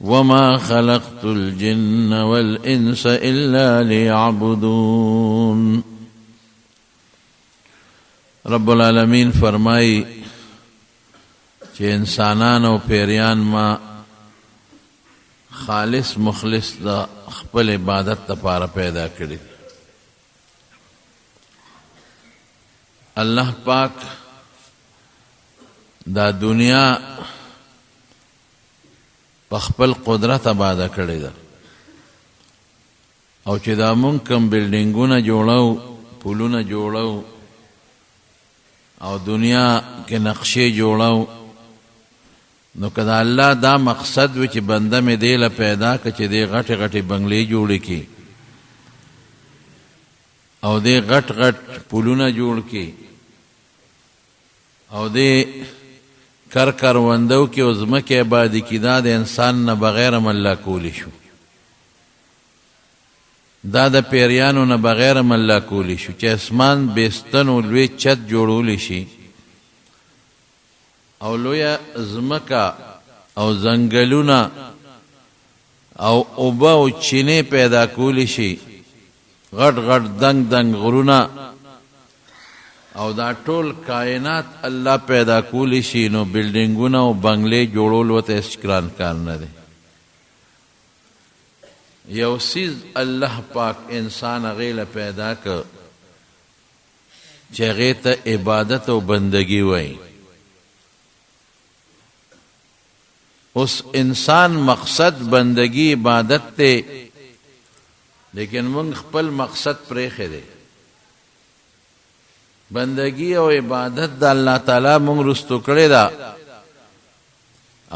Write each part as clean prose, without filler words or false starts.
وما خلقت الجن والإنس إلا ليعبدون. رب العالمین فرمائی چې انسانان او پیریان ما خالص مخلص د خپل عبادت لپاره پیدا کړي. الله پاک دا دنیا په خپل قدرت آباده کړې ده او چې دا مونږ کوم بلډینګونه جوړو، پلونه جوړو او دنیا کې نقشې جوړو، نو که دا الله دا مقصد و چې بنده مې دی له پیدا که چې دی غټې غټې بنګلې جوړې کړي او دی غټ غټ پلونه جوړ کړي او دی کروندو کې او ځمکې آبادي کړي، دا د انسان نه بغیر هم الله کولی شو. دا د پیریانو نه بغیر هم الله کولی شو چې اسمان بیستن لوی چت جوړولی شي او لویه ځمکه او ځنګلونه او اوبه او چینې پیدا کولی شي، غټ غټ دنګ دنګ غرونه او دا ټول کائنات الله پیدا کولی شي، نو بلډینګونه او بنگلې جوړول ورته هېڅ ګران کار نه دی. یو څیز الله پاک انسان هغې له پیدا که چې هغې ته عبادت او بندگی وایي. اس انسان مقصد بندگی عبادت تے، لیکن منگ خپل مقصد پریخے دے. بندگی او عبادت دا اللہ تعالی منگ رستو کرے دا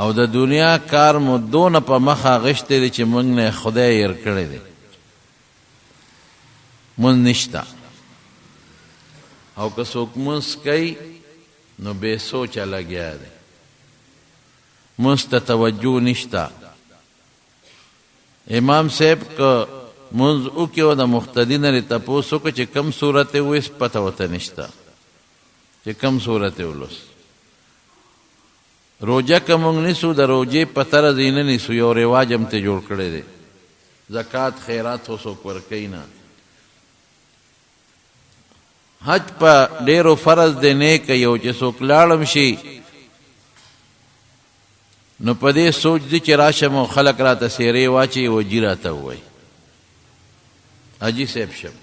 او دا دنیا کار مو دون پا مخا غشتے دے چی منگ نے خدای یر کرے دے. من نشتا او کسوک منس کئی نو بے سوچا لگیا دے، منست توجہ نشتا. امام صاحب کا منز او کیو دا مختدین ری تپوسو که چه کم صورت ویس پتا وتا نشتا چه کم صورت ولوس. روجہ که مونگ نیسو دا روجے پتر زینه نیسو، یو رواج هم تے جوڑ کرده دے. زکاة خیرات ہو سوک ورکی نا. حج پا ډیرو فرض دے نیک یو چه سوک لالم شی نو پدې سوچ دی چې راشم او خلق را ته سیرې واچي وجي را ته ووایي حاجي صاحب شم،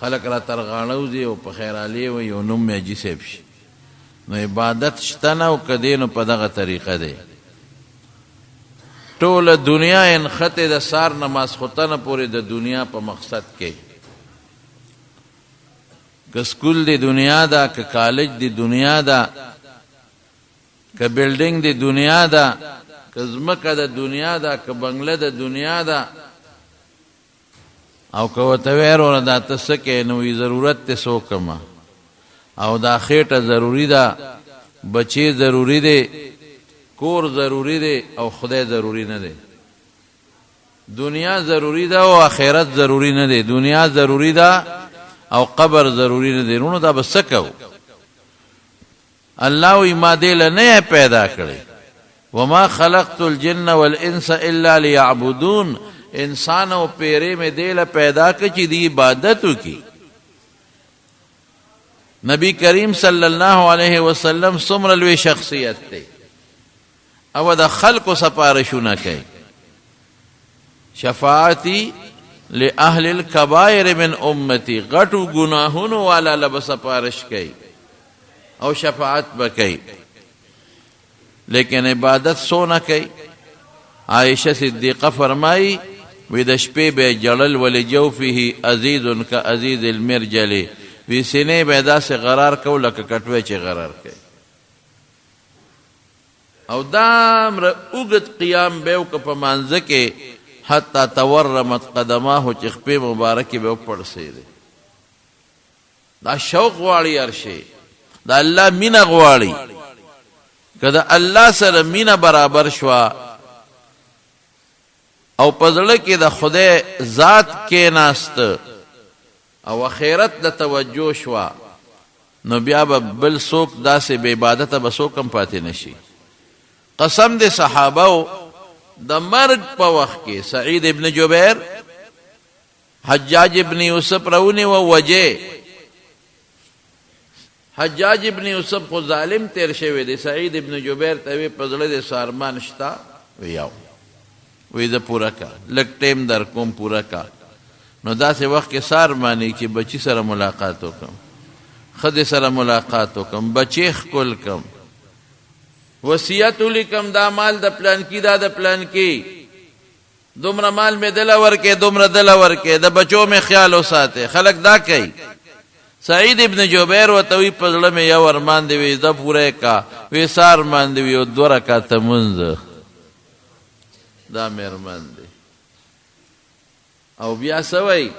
خلق را ترغاڼه او په خیرالې وایي او نوم مې حاجي صاحب شي. نو عبادت شته نه او که دی نو په دغه طریقه دی. ټوله دنیا انخطې د سار نه ماسخوتنه پورې د دنیا په مقصد کې، که سکول دی دنیا دا، که کالج دی دنیا دا، که بلډینګ د دنیا دا، که ځمکه د دنیا دا، که بنگله د دنیا دا. او که ورته وایې وروره دا ته څه کوې نو وایي ضرورت دی څه وکړمه او دا خېټه ضروري ده، بچې ضروري دی، کور ضروري دی او خدای ضروري نه دی. دنیا ضروري ده او آخرت ضروري نه دی. دنیا ضروري ده او قبر ضروري نه دی. نو دا به څه کوو؟ اللہ وی ما دیل نہیں پیدا کرے وما خلقت الجن والانس الا لیعبدون. انسان و پیرے میں دیل پیدا کچی دی عبادتو کی. نبی کریم صلی اللہ علیہ وسلم سمر لوی شخصیت تے او دا خلق و سپارشو نہ کئی. شفاعتی لأہل الکبائر من امتی، غٹو گناہونو والا لب سپارش کئی او شفاعت بکئی، لیکن عبادت سو نہ کئی. عائشہ صدیقہ فرمائی وی د شپې به جړل ول جوفه عزیز کا عزیز المرجل، وی سینې به داسې قرار کو لکه کټوی چې قرار کوي. او دامره اوږد قیام به وکړه په مانځه کې حتی تورمت قدماه، چې خپې مبارکې به وپړسېدې. دا شوق غواړي هر شی، دا الله مینه غواړي. که د الله سره مینه برابر شوه او په زړه کې د خدای ذات کېناست او آخرت د توجه شوه، نو بیا به بل څوک داسې بې عبادته به څوک هم پاتې نشي. قسم دې صحابه د مرګ په وخت کې سعید ابن جبیر حجاج ابن یوسف راونی و وجه حجاج ابن یوسف خو ظالم تیر شوی دی سعید ابن جبیر ته وی پزړه د سارمان شتا ویاو وی د پورا کا لک ټیم در کوم پورا کا نو داسې وخت کې سارمانی چې بچی سره ملاقات وکم خد سره ملاقات وکم بچی خپل کم وصیت لیکم دا مال د پلان کی دا د پلان کی دومره مال می دل ورکه دومره دل ورکه د بچو می خیال وساته خلق دا کوي سعید ابن جبیر وتوی پزړه می یو ارمان دی وی د پوره کا وی سار مان دی یو دوه رکعات منځ دا مېرمن دی او بیا سوي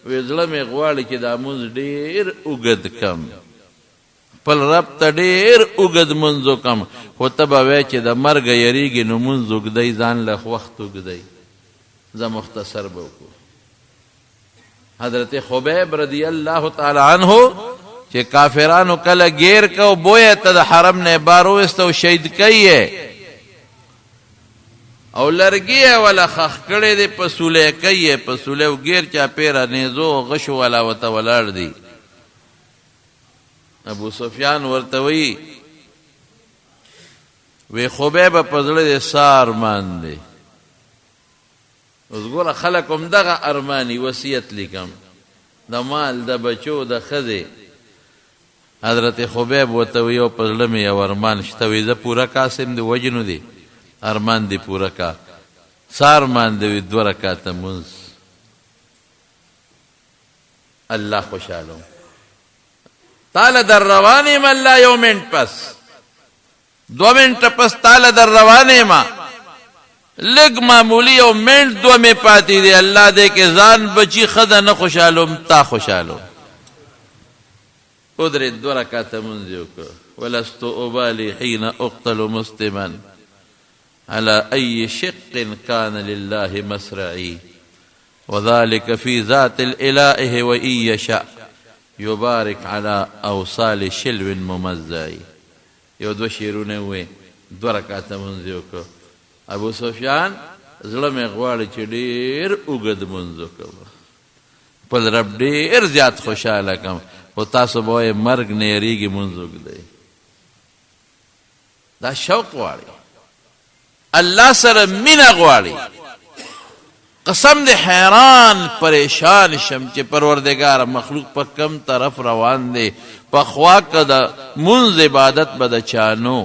وی ځله می غواړي چې دا منځ ډیر وګد کم پل رب ته ډیر وګد منځو کم خو ته به وای چې د مرګ یریږي نو منځ وګدی ځان له وخت وګدی زه مختصر به وکړو حضرت خبیب رضی اللہ تعالی عنہ چې کافرانو کله گیر کو بوئے ته د حرم نه بارو استو شهید کئ او لرګي ولا خخ کړي د پسوله کئ پسوله وګیر چا پیرا نيزو غشو ولا وت ولړ دی ابو سفیان ورتوی وی خبیب پزړه د سار مان دی اوس ګوره خلک هم دغه ارمانی وصیت لیکم د مال د بچو د خزه حضرت خبیب ورتوی او پزړه مې یو ارمان شته وی زه پورا قاسم دی وجنو دی ارمان دی پورا کا سار مان دی دوه رکعات منځ الله خوشاله تعالی در روانه ما الله یو منټ پس 2 منټ پس تعالی در روانه ما لګ معمولی او منټ 2 می پاتې دی الله دې کې ځان بچی خدا نه خوشاله تا خوشاله قدرت 2 رکعات منځ وکړه ولست ابالي حين اقتل مسلما على اي شق كان لله مسرعي وذلك في ذات الاله وان يشاء يبارك على اوصال شلو ممزعي یو 2 شیرونه وې 2 رکعات منځ وکړه ابو سفیان زړه مې غواړي چې ډېر اوږد منځ وکړم په رب ډېر زیات خوشاله کم او تاسو به مرګ نه یریږي منځ وکړئ دا شوق غواړي الله سره مینه غواړي قسم دې حیران پریشان شم چې پروردگار مخلوق په کم طرف روان دی په خوا کده منځ عبادت بد چانو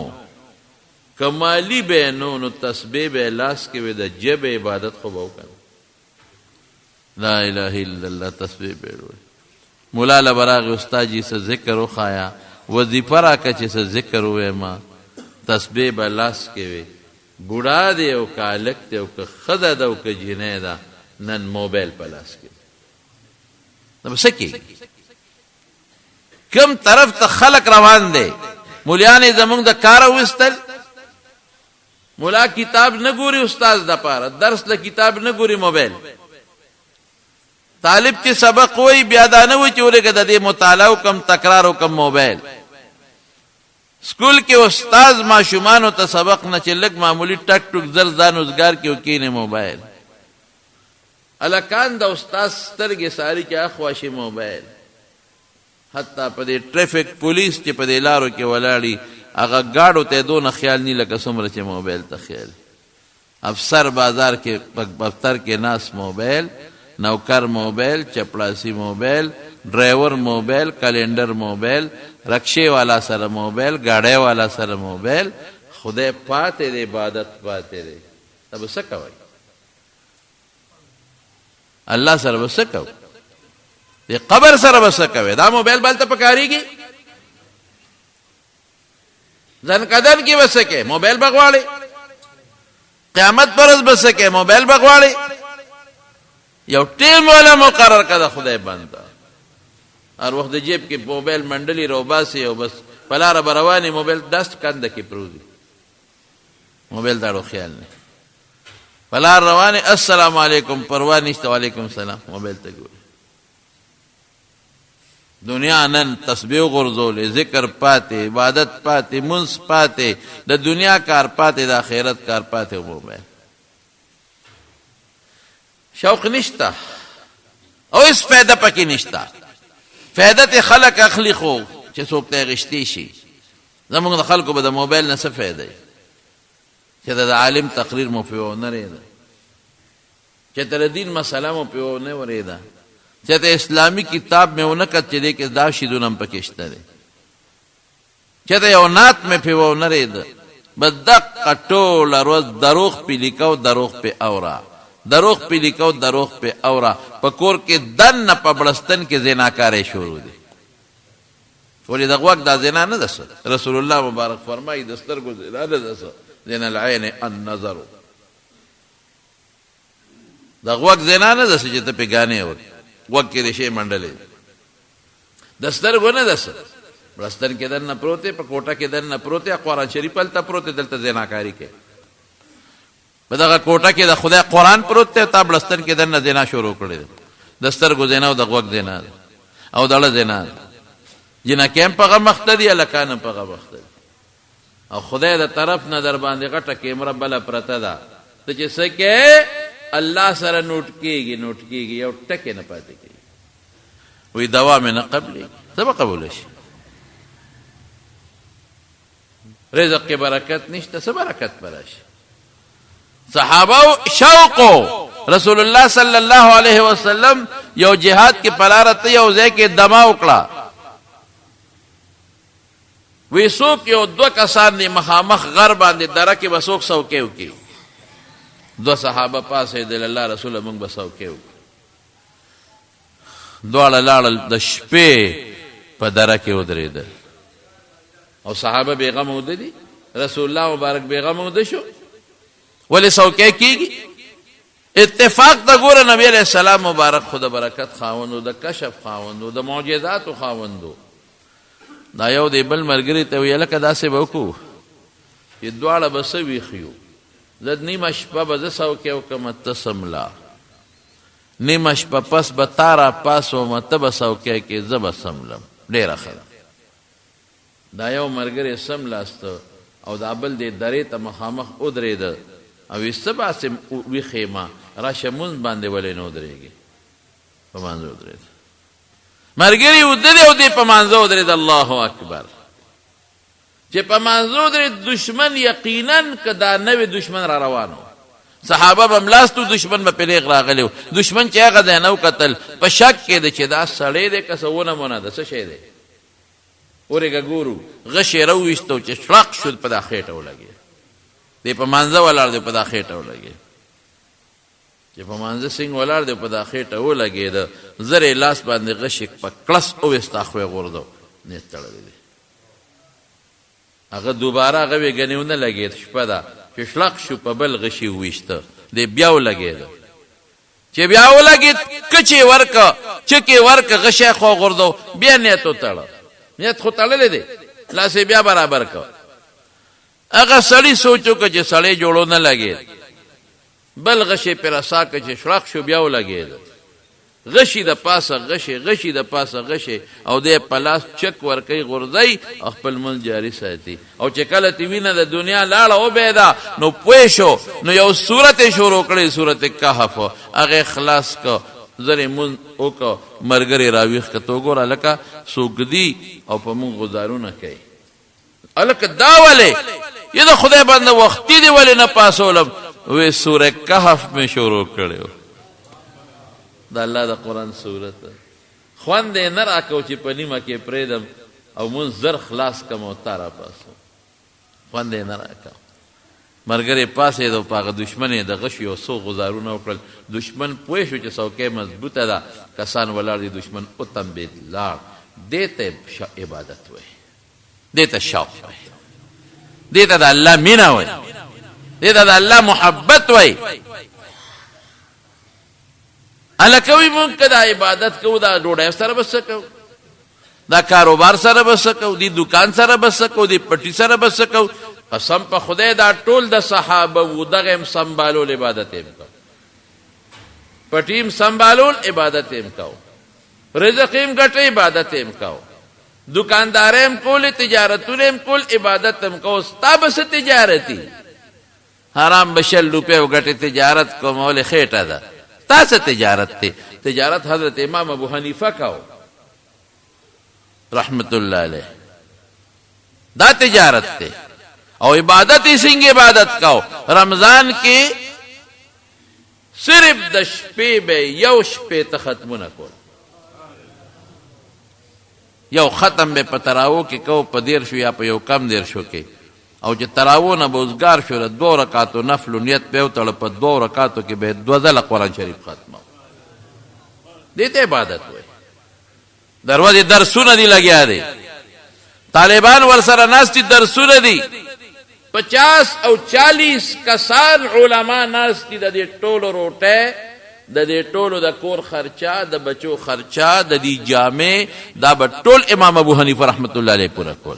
کمالی به نو تسبیح به لاس کې د جب عبادت خو به وکړ لا اله الا الله تسبیح به مولا لبراغ استاد جی سے ذکر وخایا وظیفه را کچ سے ذکر وې ما تسبیح به لاس کې وې بوډا دی او کالک دی او خدا دی او جنې دا نن موبایل په لاس کې نو سکی کم طرف ته خلق روان دی مولیان زمونږ د کار وستل مولا کتاب نه ګوري استاد د پاره درس له کتاب نه ګوري موبایل طالب چې سبق وای بیا دا نه و چې ورګه د دې مطالعه کم تکرار کم موبایل سکول کې استاد ماشومان ته سبق نه چې لګ معمولی ټک ټک زر ځان روزګار کې وکینه موبایل الکان د استاد سترګې ساری کې اخواشي موبایل حتی په دې ټریفیک پولیس چې په دې لارو کې ولاړی هغه گاڑو ته دونه خیال نه لکه څومره چې موبایل ته خیال افسر بازار کې دفتر کې ناس موبایل نوکر موبایل چپړاسی موبایل ډرایور موبایل کلندر موبایل رکشے والا سره موبایل گاڑی والا سره موبایل خدای پاتې دې عبادت پاتې دې تب څه کوي الله سره څه کوي دې قبر سره څه کوي دا موبایل بل ته پکاريږي ځن قدم کې وسکه موبایل بغواړي قیامت پرز بسکه موبایل بغواړي یو ټیم ولا مقرر کړه خدای بنده هر وخت د جیب کې موبایل منډلی روباسي او بس پلار برواني موبایل دست کنده کې پروزي موبایل داړو خیال نه پلار رواني السلام علیکم پرواني است علیکم السلام موبایل ته ګوري دنیا نن تسبیح غرزول ذکر پاتې عبادت پاتې منس پاتې د دنیا کار پاتې د آخرت کار پاتې موبایل شوق نشتا او اس فائدہ پکی نشتا. فائدہ ته خلق اخلی خو چې څوک ته غشتي شي. زمونږ د خلکو به د موبایل نه څه فائدہ چې د عالم تقریر مو په ونه ریدا، چې تر دین مسله مو په ونه وریدا، چې ته اسلامی کتاب مې ونه کړ چې دې کې دا شی دونم پکې شته دي، چې ته یو نات مې په ونه ریدا بدق ټول روز دروغ پی لیکاو دروغ په اورا، دروغ پی لیکاو دروغ په اورا، په کور کې دن په بلستان کې زناکارې شروع دي. ولې د غوږ دا زنا نه ده. رسول الله مبارک فرمایي د سترګو زنا نه ده، زنا العين النظر. د غوږ زنا نه ده چې ته په غانې اور غوږ کې د شی منډلې، د سترګو نه ده. بلستان کې دن پروته، په کوټه کې دن پروته، قرآن شریف پلته پروته، دلته زناکاری کې په دغه کوټه کې د خدای قرآن پروت ته تا بلستان کې دن زنا شروع کړی. د سترګو زنا او د غوږ زنا او دړه زنا. جنا کیم په مختدی الکان په مختدی او خدای د طرف نه در باندې غټه کیمرا بل پرته ده ته چې سکه الله سره نوٹ کیږي یو ټکه نه پاتې کیږي. وی دوا مې نه قبلې سبا قبول شي. رزق کې برکت نشته، څه برکت براشي. صحابه شوقو رسول الله صلی الله علیه وسلم یو جهاد کې پلارت یو ځای کې دما وکړه. وی څوک یو دو کسان دی مخامخ غر باندې دره کې بسوک سوکې وکي. دو صحابه پاسې د الله رسول موږ بسوکې وکي. دواړه لاړل د شپې په دره کې ودرېدل او صحابه بیغم ودی. رسول الله مبارک بیغم ود شو. ولی سوکې کیږي اتفاق د ګوره نبی علیہ السلام مبارک خدا برکت خاوندو، د کشف خاوندو، د معجزات خاوندو. دا یو دی بل مرګری ته ویل کدا سه وکړو چې دواړه بس ویخیو. زد نیمه شپه به سوکې وکم تسملا، نیمه شپه پس به تارا پاسو متب سوکې کې زب سملم. ډیره خره دا یو مرګری سم لاست او دا بل دی درې ته مخامخ ودرېد او سبا سم وی خیمه راشه مون باندې ولې نو درېږي په مانځو درېد. مرګری ودرې او دی په مانځو درېد. الله اکبر. چې په مانځو درېد دشمن یقینا کدا نوې دشمن را روانو. صحابه بملاستو دشمن په پیغ راغلو. دشمن چې هغه د نو قتل په شک کې د چې دا سړی د کسونه مونږ د څه شي دی ورګه ګورو غشې راوېستو چې شړق شو په داخېټه ولګي. دی په مانځه ولاړ دی په داخېټه ولګي. چې په مانځه څنګه ولاړ دی په داخېټه ولګي د زره لاس باندې غشې په کلس او استاخوي غوردو نه تړلې دي. هغه دوباره هغه وګنیونه لګید شپه دا چې شړق شو په بل غشې وېشته دی بیا ولګید. چې بیا ولګید کچې ورکه چکه ورکه غشې خو غوردو بیا نه تو تړ نیت خو تړلې دی لاس بیا برابر کو. هغه سړی سوچو که چې سړی جوړو نه لګي بل غشي پر اسا که چې شړق شو بیا ولګي غشي د پاسه غشي د پاسه غشي او د پلاس چک ورکی غردای خپل من جاری ساتي. او چې کله تی وینه د دنیا لاړه او بيدا نو پوي شو نو یو سورته شروع کړي سورته کهف هغه خلاص کو زره مون او کو مرګري راويخ کته ګور الکا سوګدي او په مون گزارونه کوي الک داوله یہ دا خدای باندې وختي دی ولې نه پاسولم. وې سوره کهف میں شروع کړو. دا الله د قران سورته خوند نه راکو چې په نیمه کې پریدم او مون زر خلاص کم او تارا پاسو خوند نه راکو. مرګره پاسې دو پاغه دشمنه د غش یو سو گزارونه وکړل. دشمن پوه شو چې څوکې مضبوطه ده کسان ولار دي دشمن او تم بیت لا دته عبادت وای دته شوق وای دته د الله مینا وای دته د الله محبت وای. الکوي مونږ کدا عبادت کو دا ډوډۍ سره بس کو دا کاروبار سره بس کو دی دکان سره بس کو دی پټي سره بس کو. قسم په خدای دا ټول د صحابه و دغه سنبالول عبادت هم کو پټیم سنبالول عبادت هم کو رزق هم ګټه عبادت هم کو دکاندارم کول تجارتونم کول عبادت هم کو. ستابس تجارتي حرام بشل روپے وګټه تجارت کومول خېټه ده تاسه تجارت ته تجارت حضرت امام ابو حنیفه کاو رحمت الله علیه دا تجارت ته او عبادت یې څنګه عبادت کاو رمضان کې صرف د شپې به یو شپې ته ختمونه کول یو ختم به په تراو کې کو په دیر شو یا په یو کم دیر شو کې او چې تراو نه بوزګار شو له 2 رکعاتو نفل نیت په وتړ په 2 رکعاتو کې به 2 ځله قرآن شریف ختمه دې عبادت وای دروازه درسونه دی لګیا دي طالبان ورسره ناس دي درسونه دي 50 او 40 کسان علما ناس دي د دې ټولو روټه د دې ټولو د کور خرچا د بچو خرچا د دې جامع دا به ټول امام ابو حنیفه رحمت الله علیه پورا کول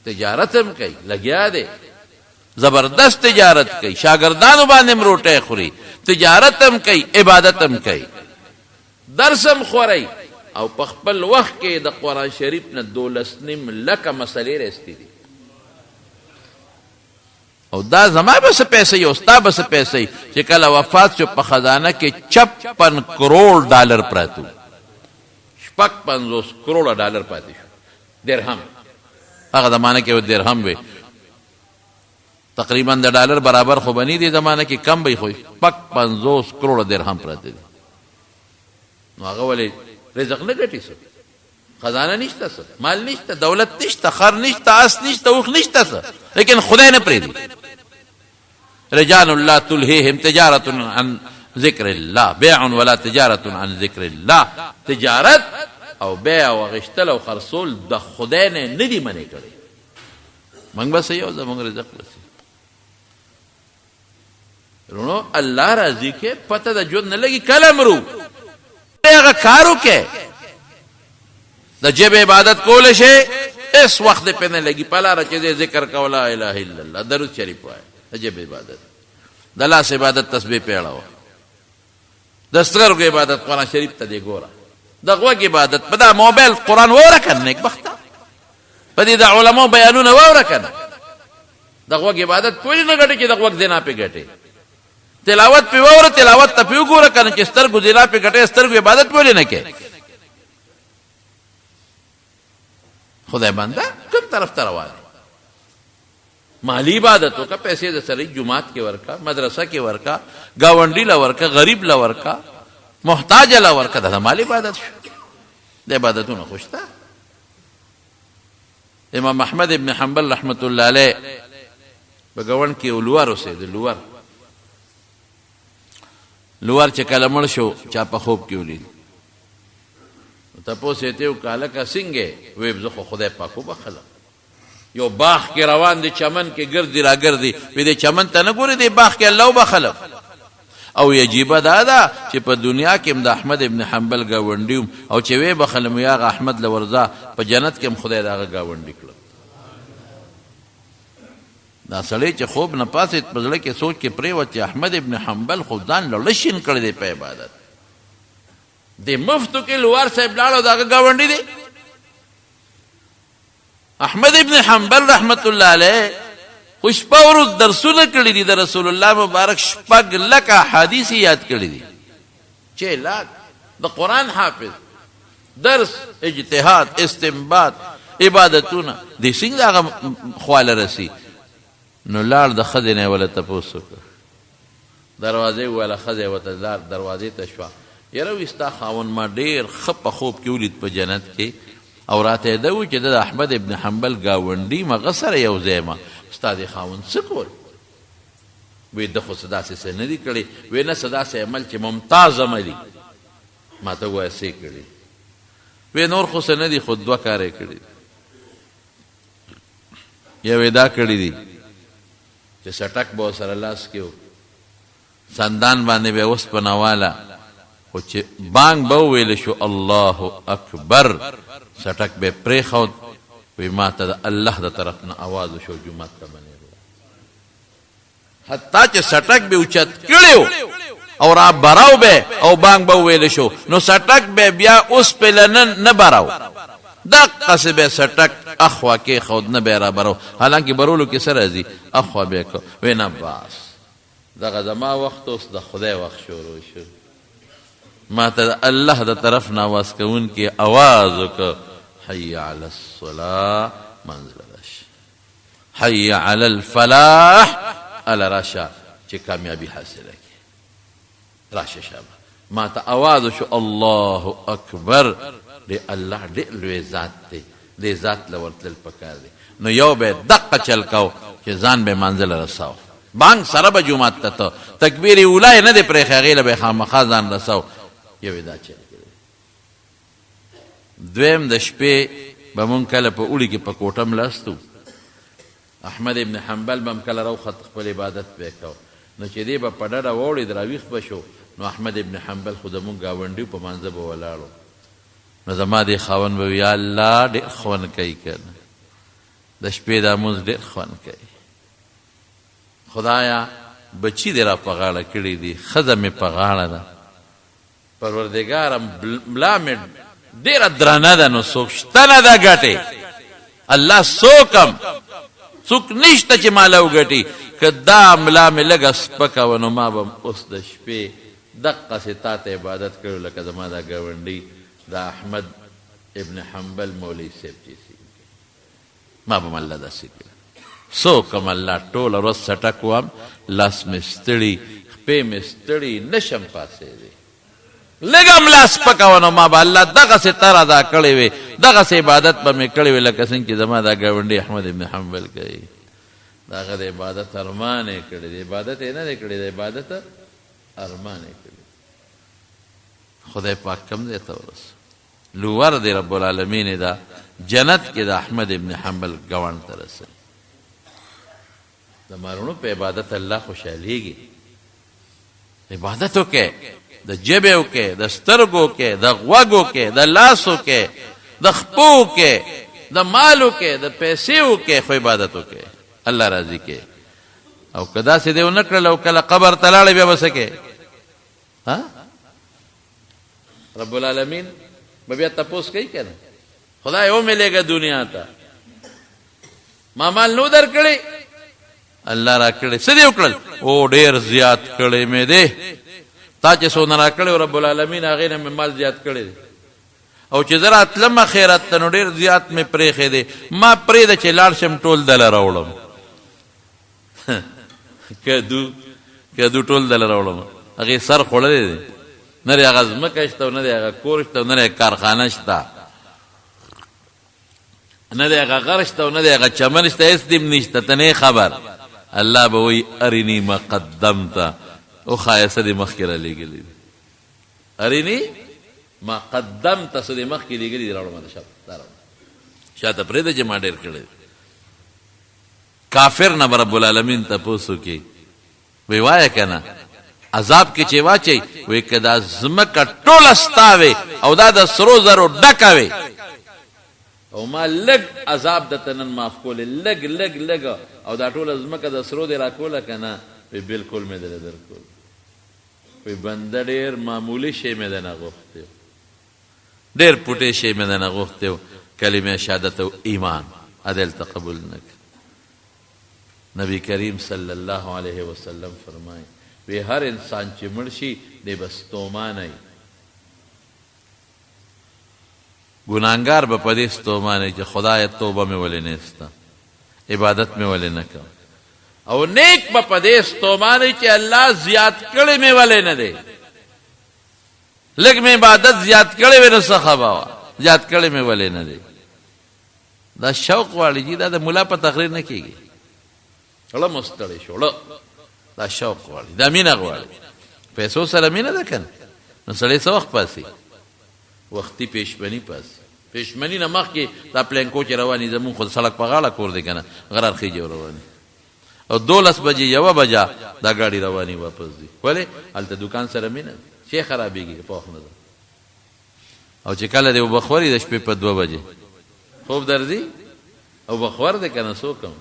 تجارت هم کوي لګیا دي زبردست تجارت کوي شاګردانو باندې مروټه خوري تجارت هم کوي عبادت هم کوي درس هم خوري او په خپل وخت کې د قرآن شریف نه 12 لکه مسلې رستی دي او دا زما بس پیسې یو ستا بس پیسې چې کله وفات شو په خزانه کې 56 کروڑ ډالر پراته 56 کروڑ ډالر پاتې شو درهم هغه زمانه کې درهم وي تقریبا د ډالر برابر خو بني دي زمانه کې کم وي خو 55 کروڑ درهم پراته دي نو هغه ولې رزق نه ګټي څه خزانه نشته څه مال نشته دولت نشته خر نشته اس نشته اوخ نشته څه لیکن خدای نه پریدي رجال الله تلهيهم تجارة عن ذکر الله بيع ولا تجارة عن ذکر الله تجارت او بيع او غشتل او خرصول د خدای نه ندي منې کړي موږ بس یو زموږ رزق لسی رونو الله راضي کې پته د جون نه لګي کلم رو هغه کارو کې د جيب عبادت کول شي اس وخت په نه لګي پلاره چې ذکر کولا اله الا الله درود شریف وای د جيب عبادت د لاس عبادت تسبیح پیړاو د سترګو عبادت قرآن شریف ته دی ګوره د غوږ عبادت په دا موبایل قرآن وره کنه نیک بخته په دې د علماء بیانونه وره کنه د غوږ عبادت کوی نه غټي چې د غوږ دینا په غټي تلاوت په وره تلاوت ته په ګوره کنه چې سترګو دینا په غټي سترګو عبادت ولې نه کې خدای بنده کوم طرف ته روان مالی عبادتوں کا پیسے د سره جمعات کې ورکا مدرسه کې ورکا گاونډي لا ورکا غریب لا ورکا محتاج لا ورکا د مالی عبادت شو د عبادتونو خوشتا امام احمد ابن حنبل رحمت الله علیه بګون کې ولور اوسه د لور چې کله مړ شو چا په خوب کې ولید تاسو ته یو کاله کا څنګه وې زه خدای پاکو بخلا یو باغ کې روان دي چمن کې ګرځي را ګرځي وې دې چمن ته نه ګوري دې باغ کې الله بخلا او یجیب دادا چې په دنیا کې د احمد ابن حنبل گاونډیوم او چې وې بخلم یا احمد لورزا په جنت کې خدای داغه گاونډی کړ دا سړی چې خوب نه پاسې په ځل کې سوچ کې پرې و چې احمد ابن حنبل خدان لړشین کړی دی په عبادت د مفتو کې لوار صاحب لاړو داغه گاونډي دی احمد ابن حنبل رحمت الله علیه خوش پاور درسونه کړی دي د رسول الله مبارک شپږ لکه حدیث یاد کړی دي 6 لک د قران حافظ درس اجتهاد استنباط عبادتونه د څنګه خواله رسی نو لاړ د خدینه ولا تاسو دروازه ولا خدای وته لار دروازه ته شو یره وستا خاون ما ډیر خپ خوب کې ولید په جنت کې او راته دا و چې د احمد ابن حنبل گاونډي مغسر یو زیمه استاد خاون څه کول وې د خو صدا سه نه دی کړي وې نه صدا سه عمل چې ممتاز عملي ما ته وای سي کړي وې نور خو سه نه دی خود دوه کارې کړي یا ودا کړي دي چې سټک به سره لاس کېو سندان باندې به اوس پناواله خو چې بانګ به ویل شو الله اکبر سټک به پرې خود وی ما ته الله د طرف نه आवाज شو جمعه ته باندې حتی چې سټک به اوچت کړیو او را براو به او بانګ به ویل شو نو سټک به بیا اوس په لنن نه براو دا قصبه سټک اخوا کې خود نه به را براو حالانکه برولو کې سره ازي اخوا به کو وینا باس دغه زما وخت اوس د خدای وخت شروع شو. ما ته الله د طرف نه آواز کوونکي آواز وکړه حي علی الصلاة منزل راشي، حي علی الفلاح الا راشه چې کامیابی حاصله کړي. راشه شابه ما ته آواز وشو الله اکبر. دی الله ډېر لوی ذات دی، دې ذات له ورتلل پکار دی. نو یو به دقه چل کو چې ځان به منزل رساو، بانګ سره به جومات ته ته تکبیر اولا یې نه دی پرېښی، هغې له به خامخا ځان رساو. یو یې دا چل کړی. دویم د شپې به مونږ کله په اوړي کې په کوټه ملاستو، احمد ابن حنبل به هم کله راوخت خپل عبادت به یې کو. نو چې دی به په ډډه واوړېد راویښ به شو، نو احمد ابن حنبل خو زمونږ ګاونډي په مانځه به ولاړو. نو زما دې خاوند به یا الله ډېر خوند کوي که نه، د شپې دا مونځ ډېر خوند کوي. خدایا بچي دې را په غاړه کړي دي، ښځه مې په غاړه ده، پروردګاره ملا مې ډېره درنه ده، نو څوک شته نه ده ګټې. الله څوک نشته چې ماله وګټي. که دا ملا مې لږه سپکه وه نو ما به اوس د شپې دقسې تا ته عبادت کړو لکه زما دا ګاونډي دا احمد ابن حنبل مولوي صاحب چې ما به م الله داسې کړه. څوک م الله ټوله ورځ څټک وم، لاس مې ستړي، خپې مې ستړي، نشم پاسېدی. لږه ملا سپکه وه نو ما به الله دغسې تر ادا کړې وې، دغسې عبادت به مې کړې وې لکه څنګه چې زما دا ګاونډي احمد ابن حنبل کوي. د هغه د عبادت ارمان یې کړی دی، عبادت یې نه دی کړی، د عبادت ارمان یې کړی. خدای پاک کم دی ته ورسو، لوور دی رب العالمین دا جنت کې د احمد ابن حنبل ګاونډ ته رسوي. د مارونو په عبادت الله خوشحالیږي. عبادت وکړئ، د ژبې وکړئ، د سترګو وکړئ، د غوږ وکړئ، د لاس وکړئ، د خپو وکړئ، د مال وکړئ، د پیسې وکړئ، خو عبادت وکړئ الله راضي کې. او که داسې دی ونه کړل او کله قبر ته لاړې بیا به څه کې؟ رب العالمین به بیا تپوس کوي که نه؟ خدای وملېږه دنیا ته، ما مال نو در کړی، الله را کړی. څه دې وکړل؟ او ډېر زیات کړی مې دی. تا چې څونه را کړی رب العالمین هغې نه مې مال زیات کړی دی. او چې زه راتلم خیرات ته نو ډېر زیات مې پرېښی دی، ما پرېږده چې لاړ شم ټول دله راوړم. کدو ټول دله راوړم، هغې سر خوړلی دی، نه دی هغه ځمکه شته او نه دی هغه کور شته او نه دی کارخانه شته، نه دی هغه غر شته او نه دی هغه چمن شته، هېڅ دې نشته، ته نه خبر. الله به وایي اریني ما قدمته، وښایه څه دې مخکې را لېږلي دي. اریني ما قدمته، څه دې مخکې لېږلي دي، راوړم د شاته پرېږده چې ما ډېر کړی. کافر نه به رب العالمین تپوس وکړي، وی وایه که نه عذاب کې چې واچئ، وی که دا ځمکه ټوله ستا وې او دا د سرو زرو ډکه وې او ما لږ عذاب درته نن معاف کولی، لږ لږ لږ، او دا ټوله ځمکه د سرو دې را کوله که نه، وی بلکل مې دله در کول. وی بنده ډېر معمولي شی مې دنه غوښتی، ډېر پوټې شی مې دنه غوښتی و، کلمه شهادت او ایمان ادلته قبول نه کړ. نبی کریم صلی الله علیه وسلم فرمایي وی هر انسان چې مړ شي دی به ستومانه وي، ګناهګار به په دې ستومانه وي چې خدایه توبه مې ولې نه ایسته، عبادت مې ولې نه کوم، او نیک به په دې ستومانه وي چې الله زیات کړی مې ولې نه دی، لږ مې عبادت زیات کړی وی نو څه خبه وه، زیات کړی مې ولې نه دی. دا شوق غواړي چې دا د ملا په تقریر نه کېږي، زړه مو ستړی شو، دا شوق غواړي، دا مینه غواړي. پیسو سره مینه ده که نه؟ نو سړی څه وخت پاسي؟ وختي پیشمني پاسي. پیشمني نه مخکې دا پلینکو چې رواني، زمونږ خو د سړک په غاړه کور دی که نه، غرار خیجې رواني، او 12 بجې 1 بجه دا ګاډي رواني واپس دي. ولې؟ هلته دوکان سره مینه ده، شی خرابېږي په وخت نه ده. او چې کله دی وبخوري د شپې په 2 بجې خوب درځي، او بخور دی که نه څوک هم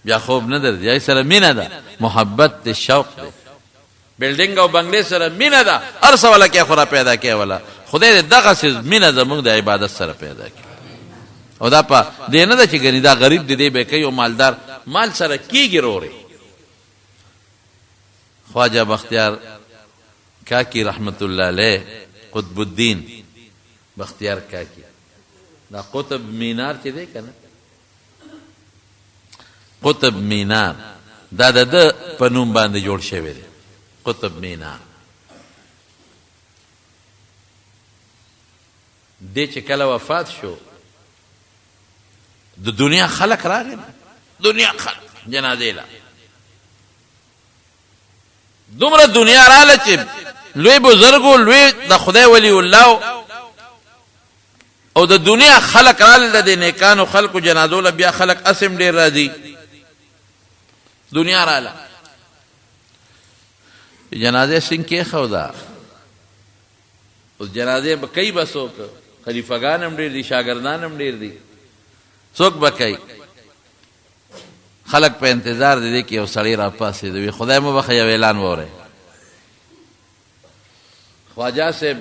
بیا خوب نه درځي. یا سره مینه ده، محبت دی، شوق دی. بلډینګ او بنګلې سره مینه ده، هر څه ولا کې خورا پیدا کې ولا خدای دې دغسې مینه زموږ د عبادت سره پیدا کړي. او دا په دې نه ده چې ګنې دا غریب دی دی به کوي او مالدار مال سره کېږي رورې. خواجہ بختیار کاکی رحمت اللہ علیہ قطب الدین بختیار کاکی دا قطب مینار چې دی کنه قطب مینار دا د په نوم باندې جوړ شوی دی قطب مینار دی چې کله وفات شو د دنیا خلق راغی دنیا خلق جنازې له دومره دنیا راله چې لوی بزرګو لوی د خدای ولی الله او د دنیا خلق راله د نیکانو خلقو جنازو له بیا خلق اسم ډیر راځي دنیا راله جنازه څنګه خو دا اوس جنازه به کوي بسو خلیفګان هم ډیر دي شاګردان هم ډیر دي څوک به کوي خلق په انتظار دي چې یو سړی را پاسې دی خدای مو بخښي یو اعلان وره خواجه صاحب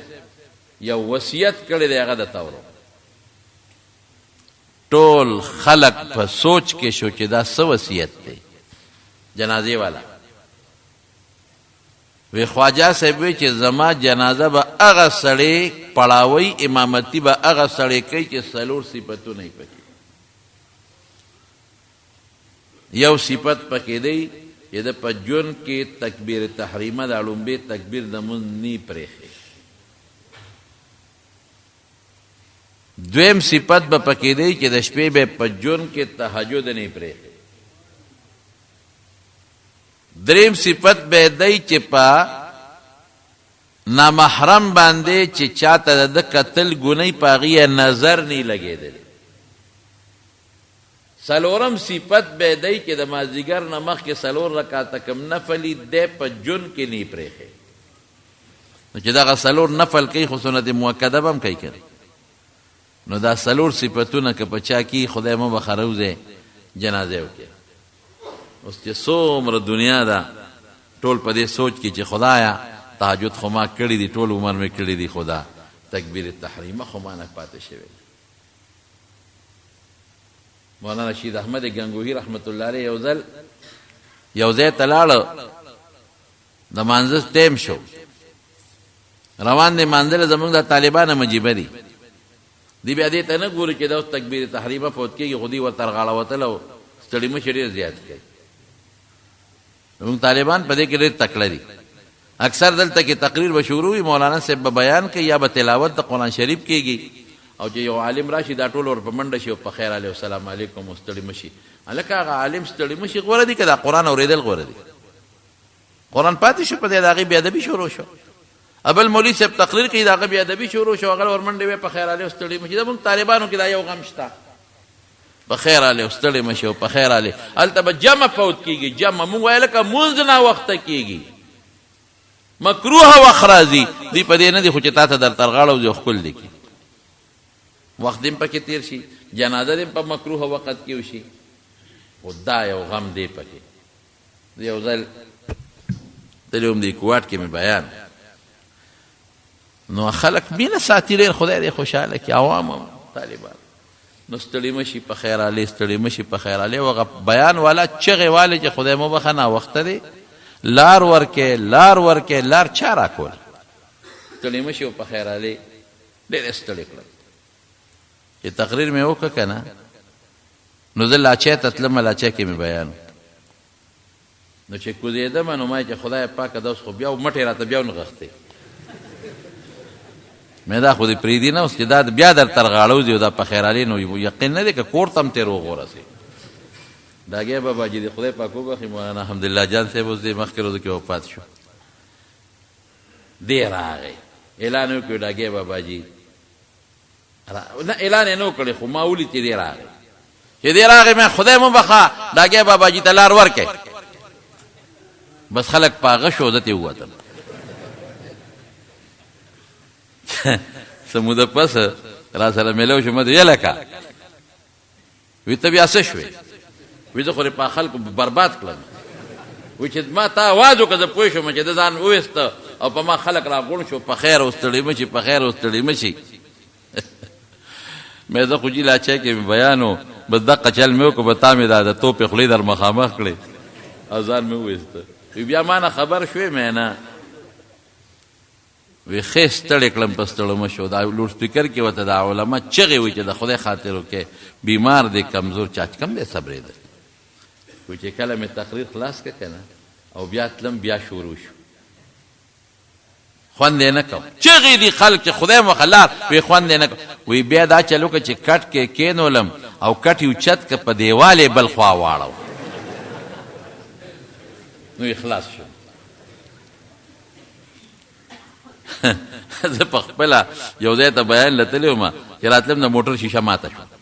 یو وصیت کړی دی هغه د تاورو ټول خلق په سوچ کې شو چې دا څه وصیت دی جنازې والا وی خواجه صاحب وی چې زما جنازه به هغه سړی پړاوی امامتی به هغه سړی کوي چې څلور صفتونه یې پکې یو صفت پکې دی چې د په ژوند کې تکبیر تحریمه د لومبې تکبیر د مونځ نی پرېښی دویم صفت به پکې دی چې د شپې به په ژوند کې تهجد نه پرېښی دریم صفت به دی چې په نامحرم باندې چې چاته د قتل ګنای پاغي نظر نه لګیدل سلورم صفت به دی چې د مازیګر نمخ کې سلور رکعات کم نفلی د په جون کې نه پرېخه نو چې دا سلور نفل کوي خو سنت مؤکده بم کوي کړي نو دا سلور صفاتونه که پچا کی خدای مو بخروزه جنازه وکړي اوس چې څومره دنیا دا ټول په دې سوچ کې چې خدایا تهجد خو ما کړی دی ټول عمر مې کړی دی خدا تکبیر تحریمه خو ما نه پاتې شوی مولانا رشید احمد گنگوهی رحمت الله علیه یو ځای ته لاړ د مانځه ټیم شو روان دی مانځله زمونږ د طالبانو مجیبه دي دی بیا دې ته نه ګوري چې دا تکبیر تحریمه فوت کېږي خو دې ورته رغاړه وتله ستړي مشي ډېر زیات کوي زمونږ طالبان په دې کې ډېر تکړه دي اکثر دلته کې تقریر به شروع وي مولانا صاحب به بیان کوي یا به تلاوت د قرآن شریف کېږي او چې یو عالم راشي دا ټول ور په منډه شي او په خیر علیه السلام علیکم مستړي مشي هلکه هغه عالم ستړي مشي غوره دي که دا قرآن اورېدل غوره دي قرآن پاتې شو په دې د هغې بېادبي شروع شو ابل مولوي صاحب تقریر کوي د هغه بېادبي شروع شو هغه ور منډې وې په خیر علیه ستړي مشي زموږ طالبانو کې دا یو غم شته په خیر علیه ستړي مشي او په خیر علیه هلته به جمع فوت کېږي جمع مونږ وایه لکه مونځ ناوخته کېږي مکروه وخت راځي دوی په دې نه دي خو چې تا ته در ترغاړه وځي او ښکل دي وخت دې پکې تیر شي جنازه دې په مکروه وخت کې وشي خو دا یو غم دی پکې یو ځل تللی وم دې کوواټ کې مې بیان نو خلک مینه ساتي ډېر خدای دې خوشحاله کړي عوام طالبان نو ستړي مشي په خیر علی ستړي مشي په خیر علی وغه بیان والا چغې والے چې خدای مو بخښه ناوخته دی لار ورکې لار چا راکول ستړي مشي په خیر علی ډېر ستړي کړل چې تقریر مې وکړه که نه نو زه لاچی ته تلم لاچی کې مې بیان نو چې کوزېدم نو ما چې خدای پاکه دا اوس خو بیا مټې راته بیا ونغښتې مې دا خو دې پرېږدي نه اوس چې دا بیا در ترغاړه وځي او دا په خیر علي نو یقین نه دی که کور ته هم تېر وغورځي ډاګی بابا جي د خدای پاک وبخښي مولانا حمدالله جان صاحب اوس دې مخکې ورځو کې وفات شو دی راغی اعلان وکړو ډاګی بابا جي نه اعلان یې نه وکړی خو ما ولید چې دی راغی چې دی راغی مې خدای مو بخښه ډاګی بابا جي ته لار ورکړئ بس خلک پاغه شو زه ترې ووتم څه موده پس را سره میلاو شو ما ته یلکه وی ته بیا څه شوې وی زه خو په خلکو برباد کړم وی چې ما تا اواز وکړه زه پوه شوم چې ده ځان وویسته او په ما خلک راغونډ شو په خیر او ستړي مشي په خیر او ستړي مشي مې زه خو جي لاچی کې مې بیان و بس دقه چل مې وکړو به تا مې دا د توپې خولۍ در مخامخ کړې او ځان مې وویسته وی بیا ما نه خبر شوې مې نه وی ښې ستړی کړم په ستړمه شو دا لوډ سپیکر کې ورته دا علما چغې وایي چې د خدای خاطر وکړې بیمار دی کمزور چاچ کم دی صبرېده وی چې کله مې تقریر خلاص کړه که نه او بیا تلم بیا شروع شو خوند یې نه کوم چغې دي خلک چې خدای مخلار وی خوند یې نه کوم وی بیا دا چلو که چې کټ کې کېنولم او کټ یې اوچت که په دیوال یې بل خوا واړو نو یې خلاص شو زه په خپله یو ځای ته بیان له تللی وم چې راتلم د موټر شیشه ماته شوه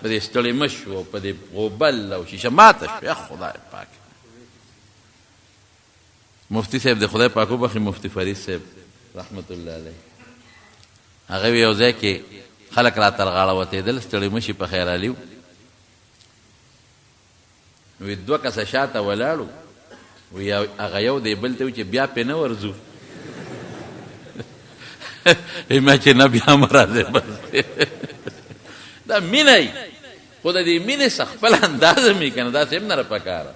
په دې ستړې مه شو په دې غوبل او شیشه ماته شو یا خدای پاک مفتی صاحب د خدای پاک وبخي مفتی فرید صاحب رحمت الله علیه هغه یو ځای کې خلک را تر غاړه وتېدل ستړي مشي په خیر علي وی دوه کسه شاته ولاړو وی هغه یو دی بل ته وی چې بیا پې نه ورځو ما چې نه بیا م راځې بس دا مینه ی خو د دې مینې څه خپل اندازه مې که نه داسې هم نه را پکاره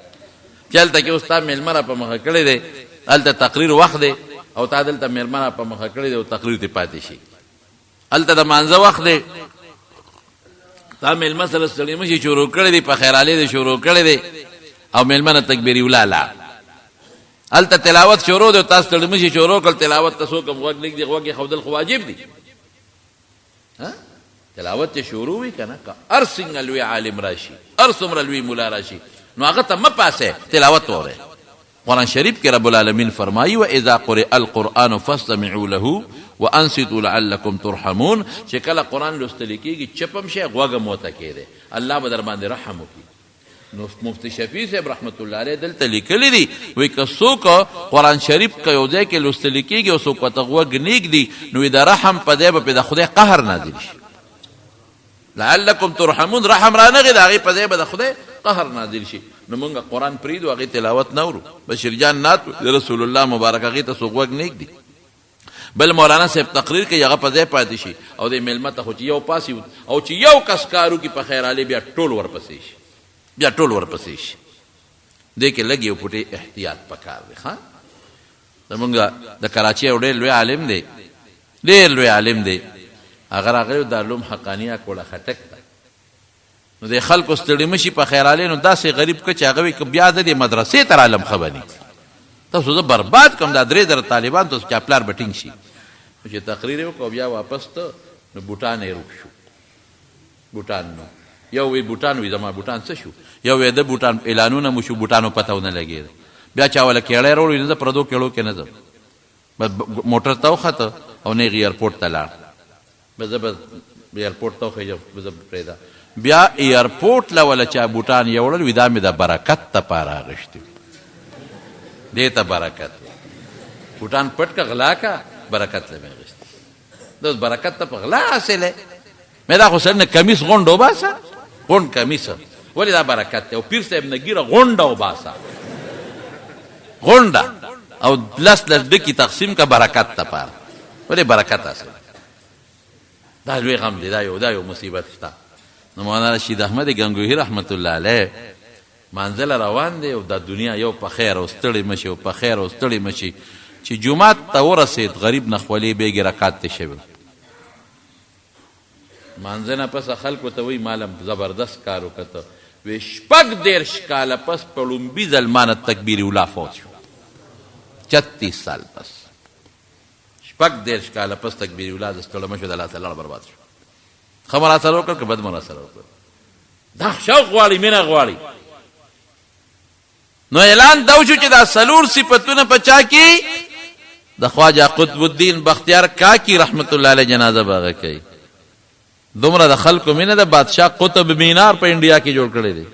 چې هلته کې اوس تا مېلمه را په مخه کړی دی هلته تقریر وخت دی او تا دلته مېلمه را په مخه کړی دی او تقریر ته پاتې شي هلته د مانځه وخت دی تا مېلمه سره ستړي مشي شروع کړی دی په خیرالې دی شروع کړی دی او مېلمه نه تکبیر اولاله هلته تلاوت شروع دی او تا ستړي مشي شروع کړل تلاوت ته څوک هم غوږ نه ږدي غوږ یې ښودل خو واجب دي تلاوت چې شروع وي که نه که هر څنګه لوی عالم راشي هر څومره لوی ملا راشي نو هغه ته مه پاسئ تلاوت وورئ قرآن شریف کې رب العالمین فرمایي واذا قرئ القرآن فاستمعوا له وانصتوا لعلکم ترحمون چې کله قرآن لوستل کېږي چپ هم شئ غوږ هم ورته کښېږدئ الله به در باندې رحم وکړي نو مفتی شفیع صاحب رحمت الله علیه دلته لیکلی دي وایي که څوک قرآن شریف که یو ځای کې لوستل کېږي او څوک ورته غوږ نیږدي نو د رحم په ځای به پرې د خدای قهر نازل شي لعلکم ترحمون رحم را نغی د هغې په ځای به د خدای قهر نازل شي نو مونږ قرآن پرېږدو هغې تلاوت نه ورو بشیر جان نعت د رسول الله مبارک هغې ته څوک غوږ نیږدي بل مولانا صاحب تقریر کوي هغه په ځای پاتې شي او د مېلمه ته خو چې یو پاسې او چې یو کس کار وکړي په خیرالې بیا ټول ورپسې شي بیا ټول ورپسې شي دې کې لږ یو پټې احتیاط پکار دی ښه زمونږ د کراچۍ یو ډېر لوی عالم دی ډېر لوی عالم دی هغه راغلی دارالعلوم حقانیه کوړه خټک ته نو د خلکو ستړي مشي په خیرالې نو داسې غریب که چې هغه وایي که بیا زه دې مدرسې ته رالم ښه به ني تاسو زه برباد کړم دا 3000 طالبان تاسو چا پلار به ټینګ شي نو چې تقریر یې وکړو بیا واپس ته نو بوټان یې روک شو بوټان نو یو وی بوټان وي زما بوټان څه شو یو وی د بوټان اعلانونه مو شو بوټانو پته ونه لګېده بیا چا وله کېړی راوړي نه زه پردو کېړو کې نه ځم بس موټر ته وخته او نیغ ایرپورټ ته لاړ بس زه به ایرپورټ ته وخېږم زه پرېږده بیا ایرپورټ له وله چا بوټان یوړل وي دا مې د برکت دپاره اغوښتي دې ته برکت بوټان پټ که غلا که برکت له مې اغوښتي دا اوس برکت ته په غلا حاصل دی مې دا خو سړي نه کمیس غونډ وباسه غونډ کمیس ولې دا برکت دی او پیر صاحب نه ګیره غونډه وباسه غونډه او لس ډکي تقسیم که برکت دپاره ولې برکت حاصل دا لوی غم دی دا یو مصیبت شته نو مولانا رشید احمد گنگوهی رحمت الله علیه منزل روان دی او د دنیا یو په خیر او ستړي مشي او په خیر او ستړي مشي چې جومات ته ورسېد غریب نه خولې بیګې رکات ته شوی مانځه نه پس خلکو ته وایي مالم زبردست کار وکړه وی 36 کاله پس په لومبي ځل ما نه تکبیر اولا فوت شو 36 سال پس 36 کاله پس تکبیر اولا د ستړي مشو د الله تعالی برباد شو ښه مو راسره وکړه که بد مو راسره وکړه دا شوق غواړي مینه غواړي نو اعلان دا وشو چې دا څلور صفتونه په چا کې د خواجه قطب الدین بختیار کاکی رحمت الله علیه جنازه به هغه کوي دومره د خلکو مینه ده بادشاه قطب مینار په انډیا کې جوړ کړی دی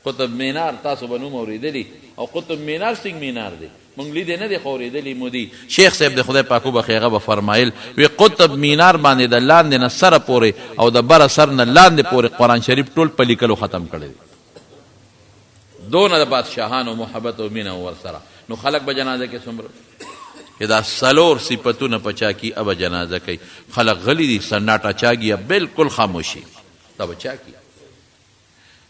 قطب مینار تاسو به نوم اورېدلي او قطب مینار څنګه مینار دی مونږ لیدی نه دی خو اورېدلي مو دي شیخ صاحب د خدای پاک وبخي هغه به فرمایل وی قطب مینار باندې د لاندې نه سره پورې او د بره سر نه لاندې پورې قرآن شریف ټول په لیکلو ختم کړی دی دونه د بادشاهانو محبت او مینه ورسره نو خلک به جنازه کې څومره چې دا څلور صفتونه په چا کې ابه جنازه کوي خلک غلي دي سناټه چاګي بالکل خاموشي دا به چا کې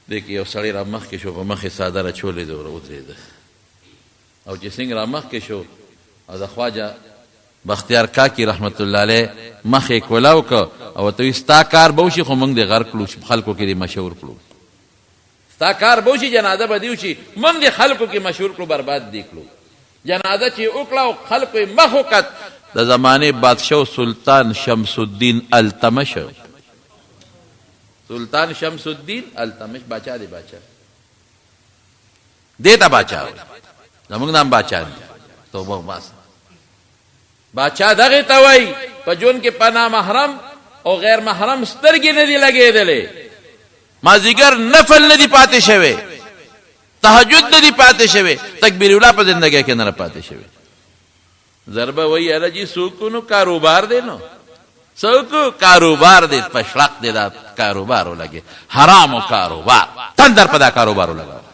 دی کې یو سړی را مخکې شو په مخې څادر اچولې ده ور ودرېده او چې څنګه را مخکې شو او د خواجه بختیار کاکی رحمت الله علیه مخې کولاو که او ته ستا کار به وشي خو موږ دې غر کړو خلکو کې دې مشهور کړو ستا کار به وشي جنازه به دې وشي موږ دې خلکو کې مشهور کړو برباد دې کړو جنازه چې وکړه او خلکو یې مخ وکت د زمانې بادشاه سلطان شمس الدین التمش سلطان شمس الدین التمش باچا دی باچا دیتا باچا زمونږ نام باچا دی توبه وباسه باچا دغه ته وایي په ژوند کې په نامحرم او غیر محرم سترګې نه دي لګېدلې مازدیګر نفل نه دي پاتې شوی تهجد نه دي پاتې شوی تکبیر اوله په زندګۍ کې نه پاتې شوی ضربه وایي هله جي څوک نو کاروبار دی نو څوک کاروبار دی پشړق دی دا کاروبار ولګي حرامو کاروبار تندر په دا کاروبار ولګاو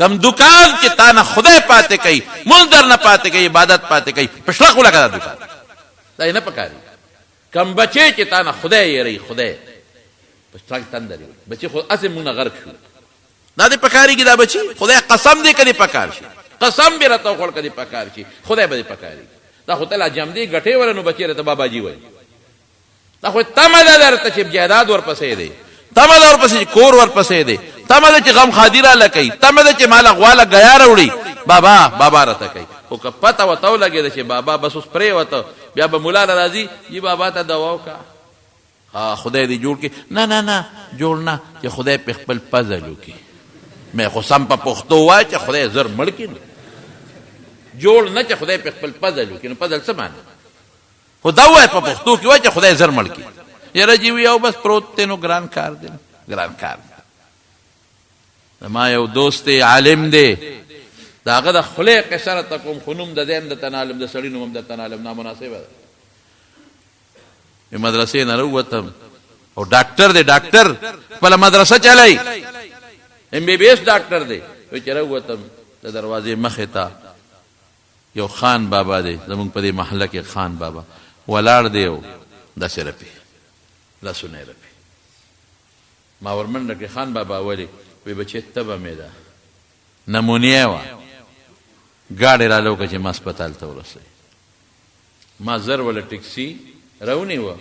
کم دکان چې تا نه خدای پاتې کوي منظر نه پاتې کوي عبادت پاتې کوي پشړق ولګا دا دکان دا نه پکاري کم بچي چې تا نه خدای یری خدای پشړق تندر بچي خو اسې مونږ غرق شو دا دې پکاري کې دا بچي خدای قسم دې کړي پکار شي قسم به راته خور کړي پکار شي خدای به پکاري دا خو تعالی جام دې غټي ورنو بچي رته بابا جی وای دا خو تمه درته چې جیداد ورپسې دی تمه ورپسې کور ورپسې دی تمه چې غم خادیره لکې تمه چې مال غواله غیا وروړي بابا بابا راته کوي او که پته وته لګي چې بابا بس اوس پرې وته بیا به مولا راځي جی بابا ته دوا وکا ها خدای دې جوړ کې نه نه نه جوړ نه چې خدای په خپل پزل وکي مې خو سم په پښتو وای چې خدای زر مړ کړي جوړ نه چې خدای په خپل پزل وکي نو پزل څه معنی خدا وای په پښتو کې وای چې خدای زر مړ کړي یاره جی وی او بس پروت ته نو ګران کار دی ګران کار ما یو دوست عالم دی داغه د خله قصره تکوم خنوم د دیم د تنالم د سړی نوم د تنالم نامناسبه په مدرسې نه وروتم او ډاکټر دی ډاکټر په مدرسه چلای ام بی بی ایس ډاکټر دی و چې وروتم د دروازې مخې ته یو خان بابا دی زمونږ په دې محله کې خان بابا ولاړ دی او داسې رپي لاسونه یې رپي ما ورمنډه کې خان بابا ولي وی بچې تبه مې ده نمونیه وه ګاډی را لوکه چې ما هسپتال ته ورسوي ما زر وله ټکسي راونیوه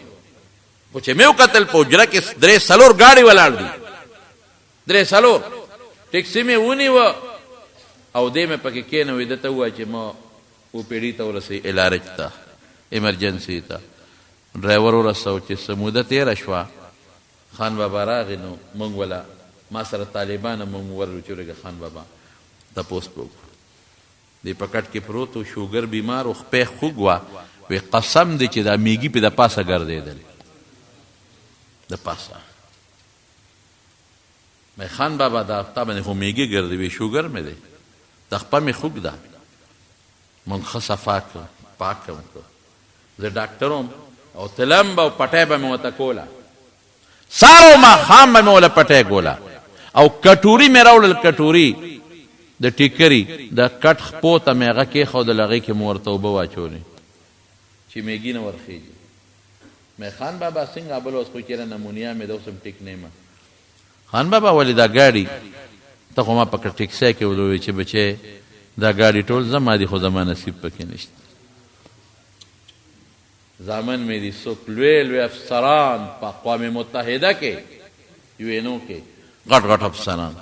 خو چې مې وکتل په حجره کې 3 ګاډي ولاړ دي 3 ټکسي مې ونیوه او دې مې پکې کېنوي ده ته ووایه چې ما اوپیډي ته ورسوي الارج ته ایمرجنسي ته ډرایور ورسو چې څه موده تېره شوه خان بابا راغی نو موږ وله ما سره طالبان مونږ ورلو چې ورګه خان بابا تپوس په دې پکټ کې پروت و شوګر بیمار او خپې خوږ وه وی قسم دی چې دا میږي په د پاسه ګرځېدل د پاسه مې خان بابا دا تا باندې خو میږي ګرځي وی شوګر مې دی د خپه مې خوږ ده مونږ ښه صفا کړه پاک کړه زه ډاکټر او تلم به او پټی به مې ورته کوله سارو ما خام به مې وله پټی کوله او کټوري مې راوړل کټوري د ټیکري د کټ خپو ته مې هغه کېښودل هغې کې مې ورته اوبه واچولې چې میږي نه ورخېږي مې خان بابا څنګه بل اوس خو چېرې نمونیا مې د اوس هم ټیک نه یم خان بابا ولې دا ګاډي ته خو ما په ټیکسۍ کې ولوی چې بچې دا ګاډي ټول زما دي خو زما نصیب پکې نشته زامن مې دي څوک لوی لوی افسران په اقوام متحده کې UN کې غټ غټ افسران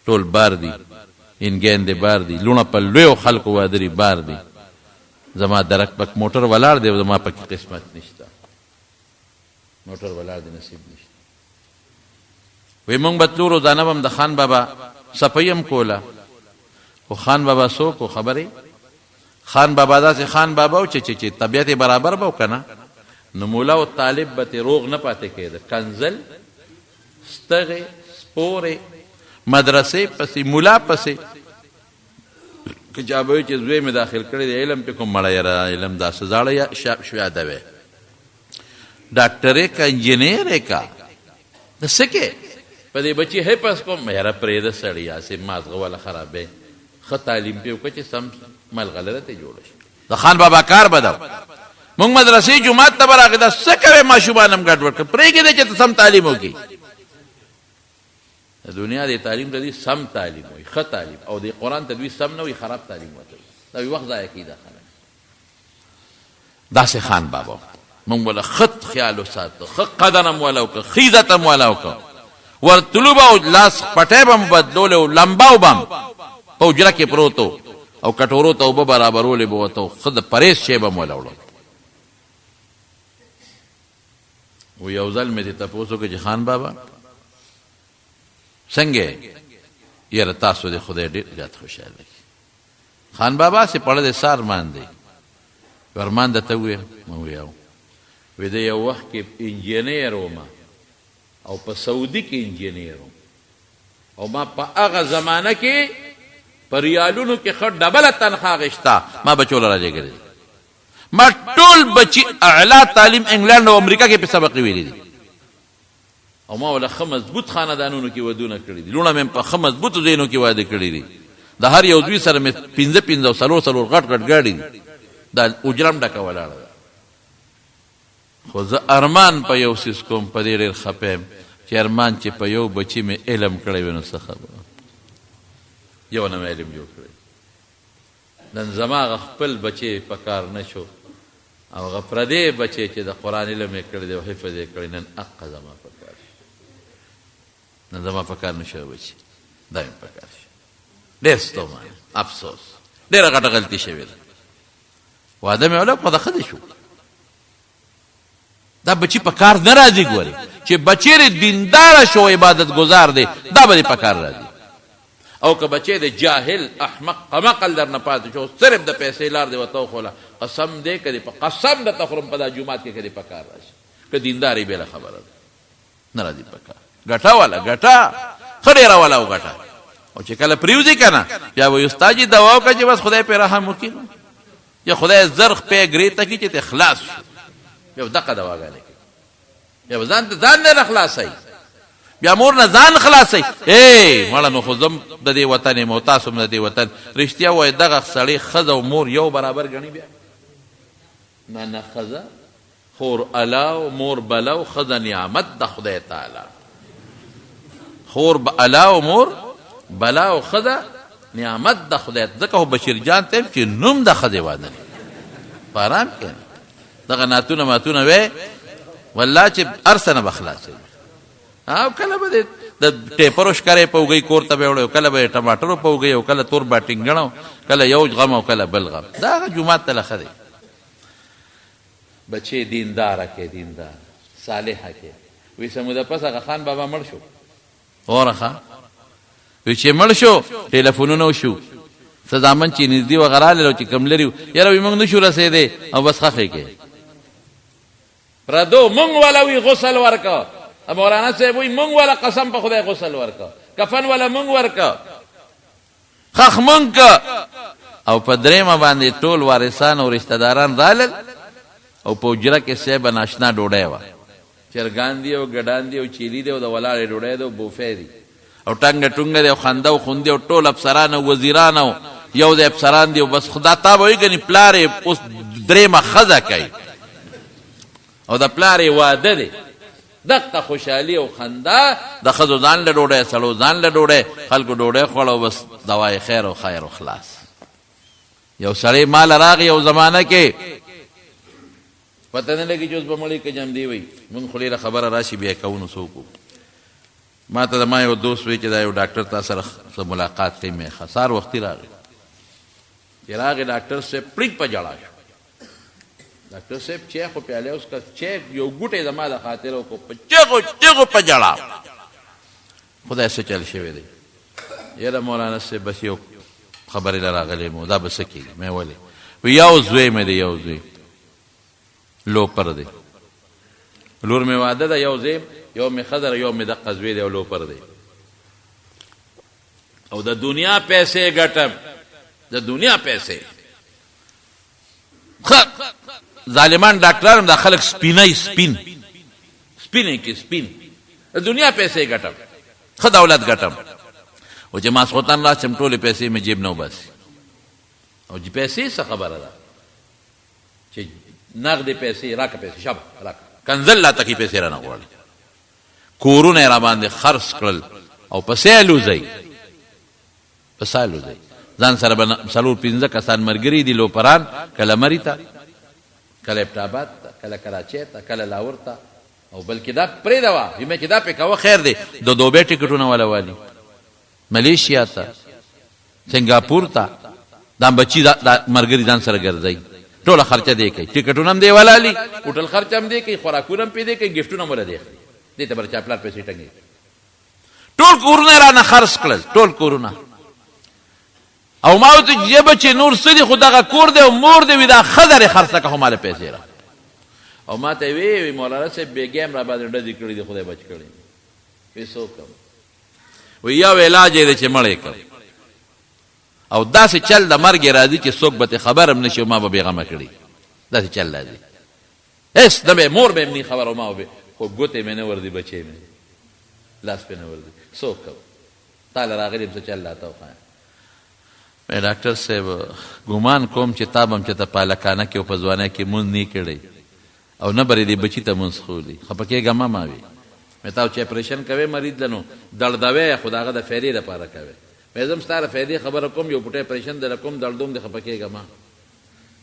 ټول بار دي انګین دي بار دي لونه په لویو خلکو وادري بار دي زما درک پک موټر ولاړ دی زما پکې قسمت نشته موټر ولاړ دی نصیب نشته وی مونږ به تلو روزانه به هم د خان بابا صفایي هم کوله خو خان بابا څوک و خبرې خان بابا داسې خان بابا و چې طبیعت برابر به و که نه نو مولا او طالب به ترې روغ نه پاتې کېده کنزل ستغې سپورې مدرسې پسې مولا پسې که چا به وي چې زوی مې داخل کړی دی علم پې کوم مړی یاره علم داسې زاړه شاده وی ډاکټرې که انجینیرې که د څه کې په دې بچي حفظ کوم یاره پرېږده سړی هسې مازغه والا خرابې ښه تعلیم پې وکړه چې سم ملغلره ته جوړه شي د خان بابا کار به ده مونږ مدرسې جومات ته به راغې دا څه کوې ماشومان هم ګډوډ کړه پرېږدې چې ته سم تعلیم وکړي د دنیا د تعلیم ته دوی سم تعلیم وایي، ښه تعلیم، او د قرآن ته دوی سم نه وایي، خراب تعلیم ورته وایي. دا وي وخت ضایع کوي دا خلک. داسې خان بابا مونږ وله ښه خیال وساتو، ښه قدر هم وله وکړه، ښه عزت هم وله وکړه. ورتلو به او لاس پټی به م بدلولی و، لمباو به م په حجره کې پروت و، او کټورو ته اوبه برابرولې به ورته، ښه د پرهیز شی به م وله وړل. و یو ځل مې دې تپوس وکړه چې خان بابا څنګه یاره تاسو د خدای ډېر زیات خوشحاله کړي. خان بابا سې پړه د څه ارمان دی؟ ارمان درته وویل؟ ما وویل وی د یو وخت کې انجینیر وم او په سعودي کې انجینیر وم، او ما په هغه زمانه کې په ریالونو کې ښه ډبله تنخوا اخېسته، ما بچو له راجګرې، ما ټول بچي اعلی تعلیم انګلند او امریکا کې په سبق ویلي دي، او ما ولا ښه مضبوط خاندانونو کې ودونه کړي دي، لوڼه مې په ښه مضبوطو ځایونو کې واده کړي دي. د هر یو دوی سره مې 5 او 4 غټ غټ ګاډي دي، دا اجرم ډکه ولاړه ده. خو زه ارمان په یو څیز کوم، په دې ډېر خفه یم چې ارمان چې په یو بچي مې علم کړی وي نو څه خبره، یو نه مې علم جوړ کړی. نن زما هغه خپل بچی په کار نه شو، او هغه پردی بچی چې د قرآن علم یې کړی دی او حفظ یې کړی، نن حقه زما په کار شي، نن زما په کار نه شوی بچي، دا مې په کار شي. ډېر ستومانه، افسوس، ډېره غټه غلطي شوې ده. واده مې ولا په ښه دی شو، دا بچی په کار نه راځي. ګورې چې بچی دینداره شو، عبادت گزار دی، دا به په کار راځي. او که بچی د جاهل احمق قمقل در نه پاتې شو، صرف د پیسې لار دی ورته وښوله، قسم دی که په قسم درته خورم په دا جومات کې که دې په کار راشي، که دینداري بېله خبره ده نه راځي په کار. ګټه والا ګټه ښه ډېره والا او ګټه، او چې کله پرېوځي که نه بیا به استاد جي دوا وکړه چې بس خدای پرې رحم وکړي، یا خدای زر خپې ګرې ته کړي چې ته خلاص شو، بیا به دقه دواګانې کوي، بیا به ځان نه نه خلاصوي، بیا مور نه ځان خلاصوي. مړه نو خو زم د دې وطن یم او تاسو هم د دې وطن. رښتیا وایي دغه سړی ښځه او مور یو برابر ګڼي؟ بیا نه ښځه خور الا مور بلا او ښځه نعمت د خدای تعالی، خور الا او مور بلا او ښځه نعمت د خدای. ځکه خو بشیر جان ته چې نوم د ښځې واده دی، په ارام کښېنه. دغه ناتونه ماتونه وی والله چې هر څه نه به خلاصوي. او کله به د ټیپرو ښکرې په اوږۍ کور ته به یې وړی، کله به یې ټماټرو په اوږۍ، او کله تور باټینګڼ، کله یو غم او کله بل غم. دا هغه جومات ته له ښه دی. بچې دینداره کې، دیندار صالحه کې. وی سموده پس هغه خان بابا مړ شو، اوره ښه وی چې مړ شو ټیلیفونونه وشو، څه زامن چې نږدې وغه راغلل او چې کوم لري یاره وی موږ نشو رسېدی، او بس خښې کې پردو موږ والا وی غسل ورکه. مولانا صاحب وی موږ والا قسم په خدای غسل ورکه، کفن والا موږ ورکه، خخ موږ که. او په درېیمه باندې ټول وارثان او رشته داران رالل، او په حجره کې صاحب ناشنا ډوډۍ وه، چرګان دي او ګډان دي او چیلي دي او د ولاړې ډوډۍ ده او بوفې دي او ټنګه ټونګه دی او خنده او خوندې او ټول افسران او وزیران او یو د افسران دي. او بس خدا تا به وایي ګنې پلار یې اوس درېیمه ښځه کوي او د پلار یې واده دی. دقه خوشحالي او خنده، د ښځو ځان له ډوډۍ، سړو ځان له ډوډۍ، خلکو ډوډۍ خوړه او بس دوای خیر او خیر او خلاص. یو سړی مال راغی یو زمانه کې، پته نه لګي چې اوس به مړی که جمدي وي، مونږ خو ډېره خبره راشي بیا کوو نو څوک. ما ته ما یو دوست وی چې دا یو ډاکټر تا سره ملاقات کوي. مې ښه سهار وختي راغی، چې راغی ډاکټر صاحب پړیک په جړا شو. ډاکټر صاحب چای خو پیاله اوس که چای یو ګوټی زما د خاطره وکړو، په چغو په جړا. خدای څه چل شوی دی. یاره مولانا صاحب بس یو خبرې له راغلی مو، دا به څه کېږي؟ مې ولې؟ وی یو زوی مې دی، یو زوی لوپر دی، لور مې واده ده، یو زوی، یو مې ښځه ده، یو مې دقه زوی دی او لوپر دی. او د دنیا پیسې ګټم، د دنیا پیسې. ظالمان ډاکټران هم دا خلک سپینی سپینې کې سپین، د دنیا پیسې ګټم، ښه دولت ګټم. او چې ماسخوتن راشم ټولې پیسې مې جیب نه وباسي. او پیسې څه خبره ده چې نغدې پیسې راکه، پیسې شابه راکه، کنزل لا تکي پیسې رانه غواړي. کورونه یې راباندې خرڅ کړل او پسې الوځئ پسې الوځئ ځان سره به څلور پنځه کسان ملګري دي لوپران کله مري ته کله ابټاباد ته کله کراچۍ ته کله لاهور ته او بلکې دا پرېږده وه بیمه چې دا پې کوه خیر دی د دوبۍ ټکټونه والا والي ملیشیا ته سنګاپور ته دا بچي دا ملګري ځان سره ګرځئ ټوله خرچه دی کوي ټکټونه هم دی ولالي هوټل خرچه هم دی کوي خوراکونه هم پې دی کوي ګفټونه هم وله دی دې ته به چا پلار پیسې ټنګوي ټول کورونه یې رانه خرڅ کړل ټول کورونه او ما ورته جبه چې نور څه دي خو دغه کور دی او مور دی وي دا ښځه رې خرڅه که خو ماله پیسې را او ما ته وی مولانا صاحب بېګې هم را باندې ډزې کړي دي خدای بچ کړي وی څه وکړم وی یو علاج یې دی چې مړ یې کړ او داسې چل د مرګ راځي چې څوک به ترې خبر هم نه شي او ما به بېغمه کړي داسې چل راځي هېڅ نه به مور به هم نه خبر او ما به خو ګوتې مې نه وردي بچې مې لاس پې نه وردي څه وکړم تا له راغلي یم څه چل راته وښایه مې ډاکټر صاحب ګمان کوم چې تا به هم چېرته پالکانه کې او په ځوانۍ کې مونځ نه کړی او نه برې دې بچي ته مونځ خولي خفه کېږه مه وي مې تا چې اپریشن کوې مریض له نو دړدوې خو د هغه د فایدې دپاره کوې مې زه هم ستا د فایدې خبره کوم یو پټی اپریشن دله کوم دړدوم دې خفه کېږه مه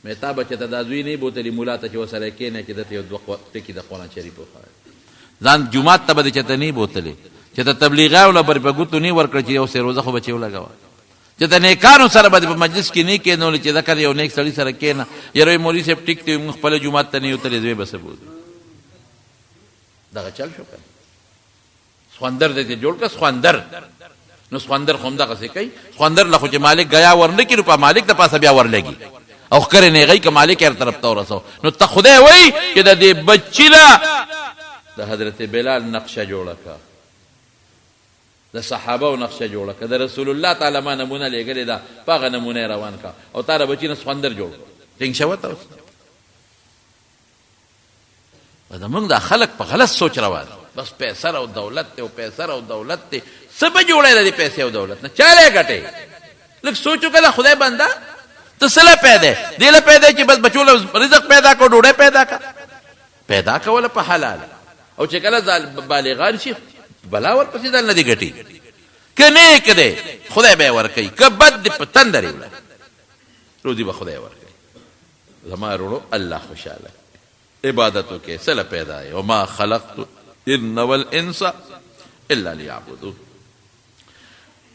مې تا به چېرته دا زوی نه بوتلي ملا ته چې ورسره کښېنې چې دته یو دوه ټکي د قرآن شریف وښایه ځان جومات ته به دې چېرته نه بوتلې چېرته تبلیغیانو له پرې په ګوتو نه ورکړه چې یو سې روزه خو به چې ولګوه چې د نیکانو سره به په مجلس کې نه کېنولې چې ذکر یو نیک سړي سره کېنه یاره مولوي صاحب ټیک دی موږ خپله جومات ته نه یوتلې زوی به څه بولو دغه چل شو که سخوندر دی جوړ کړه سخوندر نو سخوندر خو هم دغسې کوي سخوندر له خو چې مالک ګیا ورنه کړي په مالک د پاسه بیا ورلګي او ښکرې نیغی که مالک هر طرف ته ورسو نو ته خدای وایي چې د دې بچي له د حضرت بلال نقشه جوړه کړه د صحابه نقشه جوړه کړه د رسول الله تعالی ما نمونه لېږلې ده په هغه نمونه یې روان کړه او تا د بچي نه سخوندر جوړ کړه ټینګ شوه ته اوس زمونږ دا خلک په غلط سوچ روان بس پیسر او دولت دی او پیسر او دولت دی څه به جوړی د دې پیسې او دولت نه چاله یې ګټې لږ سوچ وکړه خدای بنده ته څه له پیدا دې له پیدا چې بس بچو له رزق پیدا کړو ډوډۍ پیدا کړه پیدا کوله په حلال او چې کله بالغان شي بلا ورپسې ځان نه دي ګټي که نیک دی خدای به یې ورکوي که بد دی په تندر یې وړه روزي به خدای ورکوي زما وروڼو الله خوشحاله عبادت وکړئ څه له پیدا یې وما خلقت الجن والانس الا لیعبدون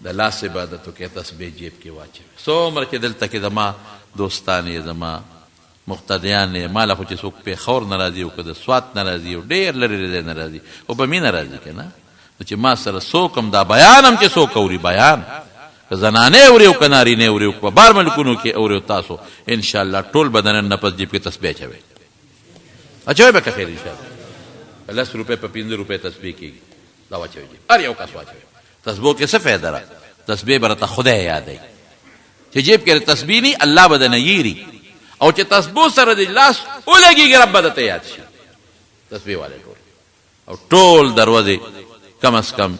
د لاس عبادت وکړئ تسبیح جیب کې واچوئ څومره چې دلته کې زما دوستان یې زما مقتدیان یې ما له خو چې څوک پېښور نه راځي او که د سوات نه راځي او ډېر لرې ځای نه راځي او په مینه راځي که نه نو چې ما سره څوک هم دا بیان هم چې څوک اوري بیان که زنانې اوري او که نارینې اوري او په بار ملکونو کې اوري تاسو انشاءالله ټول به د نن نه پس جیب کې تسبیح اچوئ اچوئ به که خیر انشاءالله 10 روپۍ په 15 روپۍ تسبیح کېږي دا واچوئ جیب هر یو کس واچوئ تسبیح کې څه فایده ده تسبیح به راته خدای یادوي چې جیب کې تسبیح نی الله به درنه یېري او چې تسبیح سره د لاس ولګېږي رب به درته یاد شي تسبیح والے ټول او ټول دروازې کم از کم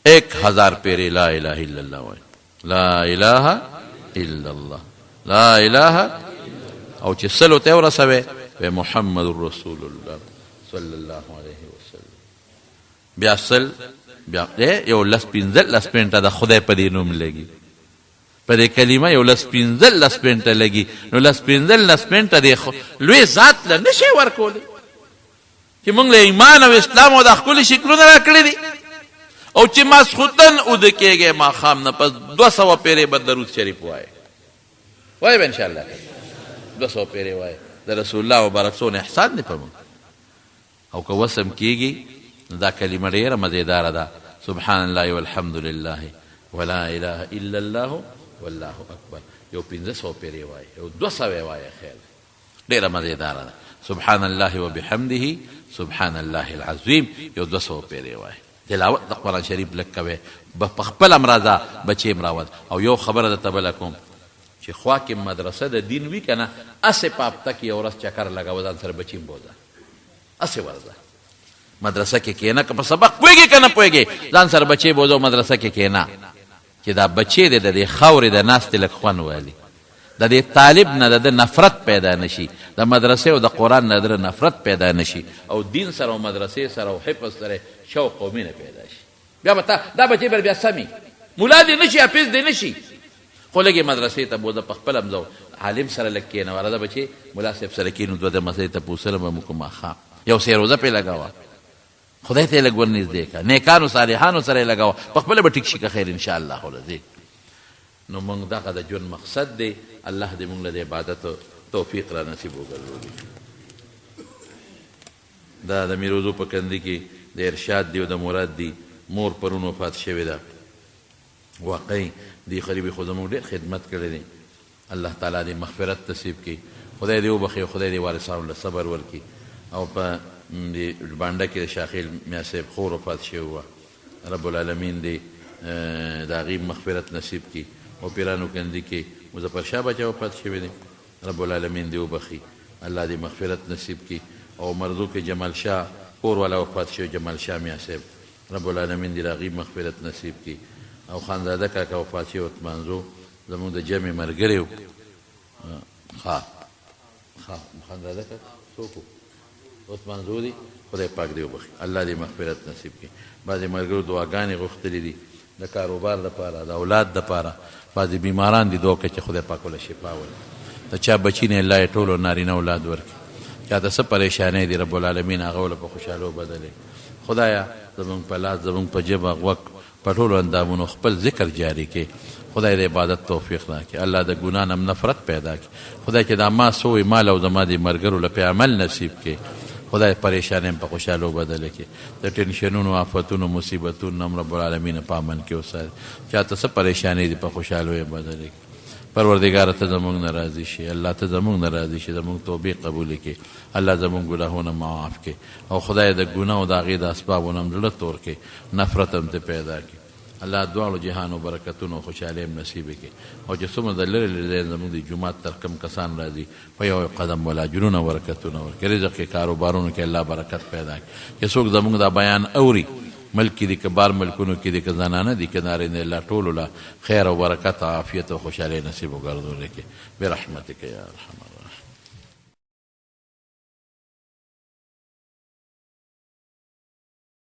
1000 پیرې لا اله الا الله وایي لا اله الا الله لا اله او چې سلو ته ورسوې وی محمد رسول الله صلی الله علیه وسلم بیا سل بیا یو لس پنځه لس پینټه د خدای په دې نوم لګي په دې کلمه یو لس پنځه لس پینټه لګي نو لس پنځه لس پینټه د لوی ذات له نشي ورکولی چې موږ له ایمان او اسلام او د ښکلي شکلونه راکړي دي او چې ماسخوتن اوده کېږي ماښام نه پس 200 پیرې به درود شریف وایي وایي به انشاءالله 200 پیرې وایي د رسول الله مبارک څونه احسان دی په موږ او که وسم کېږي نو دا کلمه ډېره مزېداره ده سبحان الله والحمد لله ولا اله الا الله والله اکبر یو 1500 پیرې وایي یو 200 وایي خیر ډېره مزېداره ده سبحان الله وبحمده سبحان الله العظیم یو 200 پیرې وایي تلاوت د قرآن شریف لږ کوئ په خپله هم راځه بچې هم راوځه او یو خبره درته بله کوم چې خوا کې مدرسه د دین وي که نه هسې په هفته کې یو ورځ چکر لګوه ځان سره بچي هم بوځه هسې ورځه مدرسه کې کښېنه که په سبق پوهېږې که نه پوهېږې ځان سره بچې بوځه مدرسه کې کښېنه چې دا بچې دی د دې خاورې د ناستې لږ خوند والي د دې طالب نه د ده نفرت پیدا نشي د مدرسې او د قرآن نه د نفرت پیدا نشي او دین سره او مدرسې سره او حفظ سره شوق او مینه پیدا شي بیا به دا بچی بر بیا سمي مولا دې نشي حافظ دې نشي خو لږې مدرسې ته بوځه په خپله هم ځو عالم سره لږ کښېنوه راځه بچې ملا صاحب سره کښېنو دوه د مسلې تپوسونه به موږ ماښام یو سیروزه پرې لګوه خدای ته یې لږ ورنږدې کړه نیکانو صالحانو سره یې لګوه په خپله به ټیک شي که خیر انشاءالله العزیز نو موږ دغه د ژوند مقصد دی الله دې موږ له د عبادت توفیق را نصیب وګرځولي دا د میروزو په کندي کې د ارشاد دی او د مراد دی مور پرون وفات شوې ده واقعي دی قریبي خو زموږ ډېر خدمت کړی دی الله تعالی دې مغفرت نصیب کړي خدای دې وبخي خدای دې وارثانو له صبر ورکړي او په بانډه کې د شاخیل میا صاحب خور وفات شوی وه رب العالمین دې د هغې مغفرت نصیب کړي او پیرانو کندي کې مظفر شاه بچه وفات شوی دی رب العالمین دې وبخي الله دې مغفرت نصیب کړي او مرزو کې جمال شاه کور والا وفات شوی جمال شاه میا صاحب رب العالمین دې د هغې مغفرت نصیب کړي او خانزاده کاکا وفات شوی عثمانزو زموږ د جمع ملګری و خانزاده کاکا څوک و عثمانزو دی خدای پاک دې وبخي الله دې مغفرت نصیب کړي بعضې ملګرو دعاګانې غوښتلي دي د کاروبار دپاره د اولاد دپاره بعضې بیماران دي دعا کوي چې خدای پاک وله شفا ورکړي د چا بچي نه الله یې ټولو نارینه اولاد ورکړي چا ته څه پریشانۍ دي رب العالمین هغه وله په خوشحالو بدلې خدایه زموږ په لاس زموږ په ژبه غوږ په ټولو اندامونو خپل ذکر جاری کړي خدای د عبادت توفیق راکړي الله د ګناه نه نفرت پیدا کړي خدای چې دا ما سوی مال او زما د ملګرو له پې عمل نصیب کړي خدای پریشانۍ په خوشحالو بدله کړي د ټینشنونو آفتونو مصیبتونو هم رب العالمین په امن کې وساتي چا ته څه پریشانۍ دي په خوشحالو یې بدله کړي پروردګاره ته زموږ نه راضي شي الله ته زموږ نه راضي شي زموږ توبې قبولې کړي الله زموږ ګناهونه معاف کړي او خدای د ګناه او د هغې د اسبابو نه هم زړه تور کړي نفرت هم ته پیدا کړي الله دواړو جهانو برکتونو او خوشحالۍ هم نصیب کړي او چې څومره د لرې لرې ځای زموږ د جومات تر کم کسان راځي په یو قدم ولا اجرونه او برکتونه ورکړي رزق کې کاروبارونو کې الله برکت پیدا کړي چې څوک زموږ دا بیان اوري ملک کې دي که بار ملکونو کې دي که زنانه دي که نارینه الله ټولو له خیر او برکت او عافیت او خوشحالۍ نصیب وګرځولی کړي برحمتک یا ارحم الراحمین